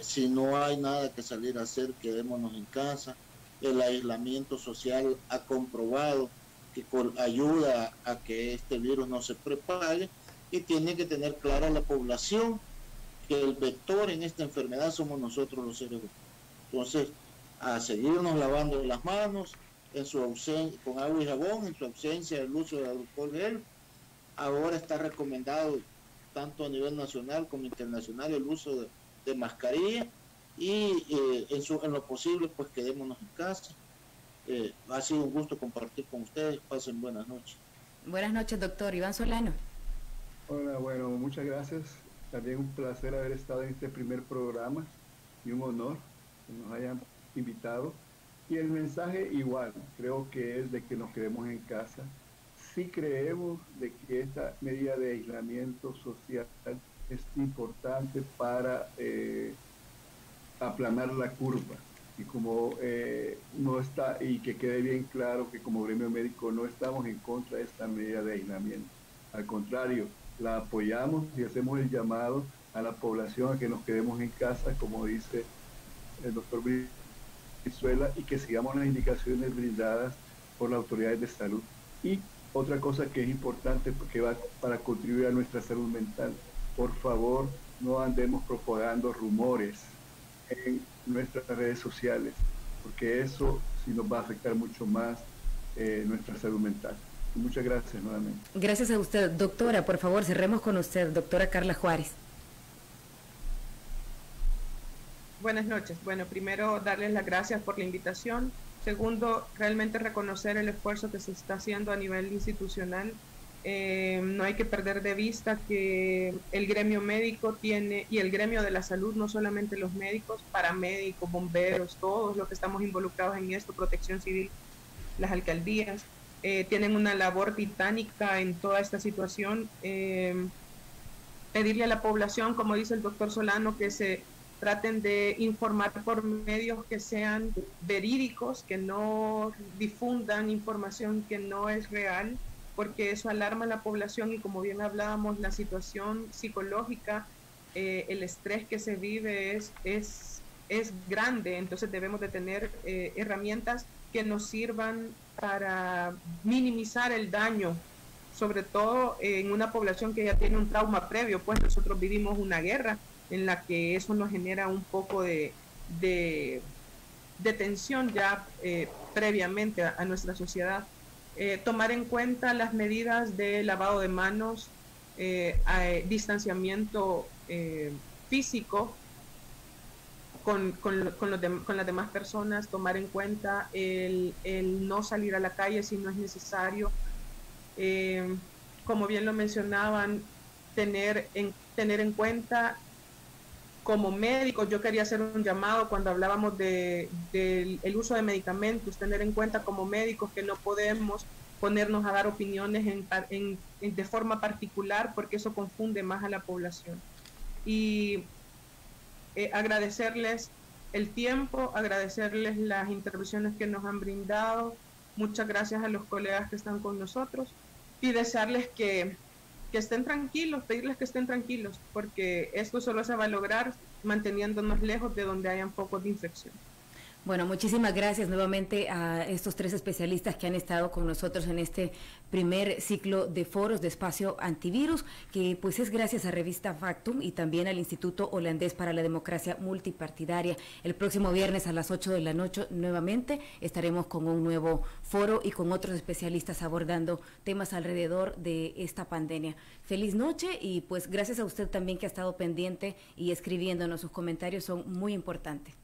Si no hay nada que salir a hacer, quedémonos en casa. El aislamiento social ha comprobado que ayuda a que este virus no se propague, y tiene que tener clara la población que el vector en esta enfermedad somos nosotros los seres humanos. Entonces, a seguirnos lavando las manos en su ausencia, con agua y jabón, en su ausencia el uso de alcohol gel. Ahora está recomendado tanto a nivel nacional como internacional el uso de mascarilla, y en lo posible pues quedémonos en casa. Ha sido un gusto compartir con ustedes. Pasen buenas noches. Buenas noches, doctor Iván Solano. Hola, bueno, muchas gracias. También un placer haber estado en este primer programa y un honor que nos hayan invitado. Y el mensaje igual, creo que es de que nos quedemos en casa. Sí creemos de que esta medida de aislamiento social es importante para aplanar la curva. Y como no está, y que quede bien claro que como gremio médico no estamos en contra de esta medida de aislamiento. Al contrario, la apoyamos y hacemos el llamado a la población a que nos quedemos en casa, como dice el doctor Brizuela, y que sigamos las indicaciones brindadas por las autoridades de salud. Y otra cosa que es importante, porque va para contribuir a nuestra salud mental: por favor, no andemos propagando rumores en nuestras redes sociales, porque eso sí nos va a afectar mucho más nuestra salud mental. Muchas gracias nuevamente. Gracias a usted. Doctora, por favor, cerremos con usted, doctora Carla Juárez. Buenas noches. Bueno, primero darles las gracias por la invitación. Segundo, realmente reconocer el esfuerzo que se está haciendo a nivel institucional. No hay que perder de vista que el gremio médico tiene, y el gremio de la salud, no solamente los médicos, paramédicos, bomberos, todos los que estamos involucrados en esto, protección civil, las alcaldías, tienen una labor titánica en toda esta situación. Pedirle a la población, como dice el doctor Solano, que se traten de informar por medios que sean verídicos, que no difundan información que no es real, porque eso alarma a la población. Y como bien hablábamos, la situación psicológica, el estrés que se vive es grande. Entonces debemos de tener herramientas que nos sirvan para minimizar el daño, sobre todo en una población que ya tiene un trauma previo. Pues nosotros vivimos una guerra en la que eso nos genera un poco de tensión ya previamente a nuestra sociedad. Tomar en cuenta las medidas de lavado de manos, distanciamiento físico con las demás personas, tomar en cuenta el no salir a la calle si no es necesario. Como bien lo mencionaban, tener en cuenta como médicos. Yo quería hacer un llamado cuando hablábamos del uso de medicamentos, tener en cuenta como médicos que no podemos ponernos a dar opiniones de forma particular, porque eso confunde más a la población. Y agradecerles el tiempo, agradecerles las intervenciones que nos han brindado. Muchas gracias a los colegas que están con nosotros, y desearles que estén tranquilos, pedirles que estén tranquilos, porque esto solo se va a lograr manteniéndonos lejos de donde hayan focos de infección. Bueno, muchísimas gracias nuevamente a estos tres especialistas que han estado con nosotros en este primer ciclo de foros de Espacio Antivirus, que pues es gracias a Revista Factum y también al Instituto Holandés para la Democracia Multipartidaria. El próximo viernes a las 8 de la noche nuevamente estaremos con un nuevo foro y con otros especialistas abordando temas alrededor de esta pandemia. Feliz noche, y pues gracias a usted también que ha estado pendiente y escribiéndonos. Sus comentarios son muy importantes.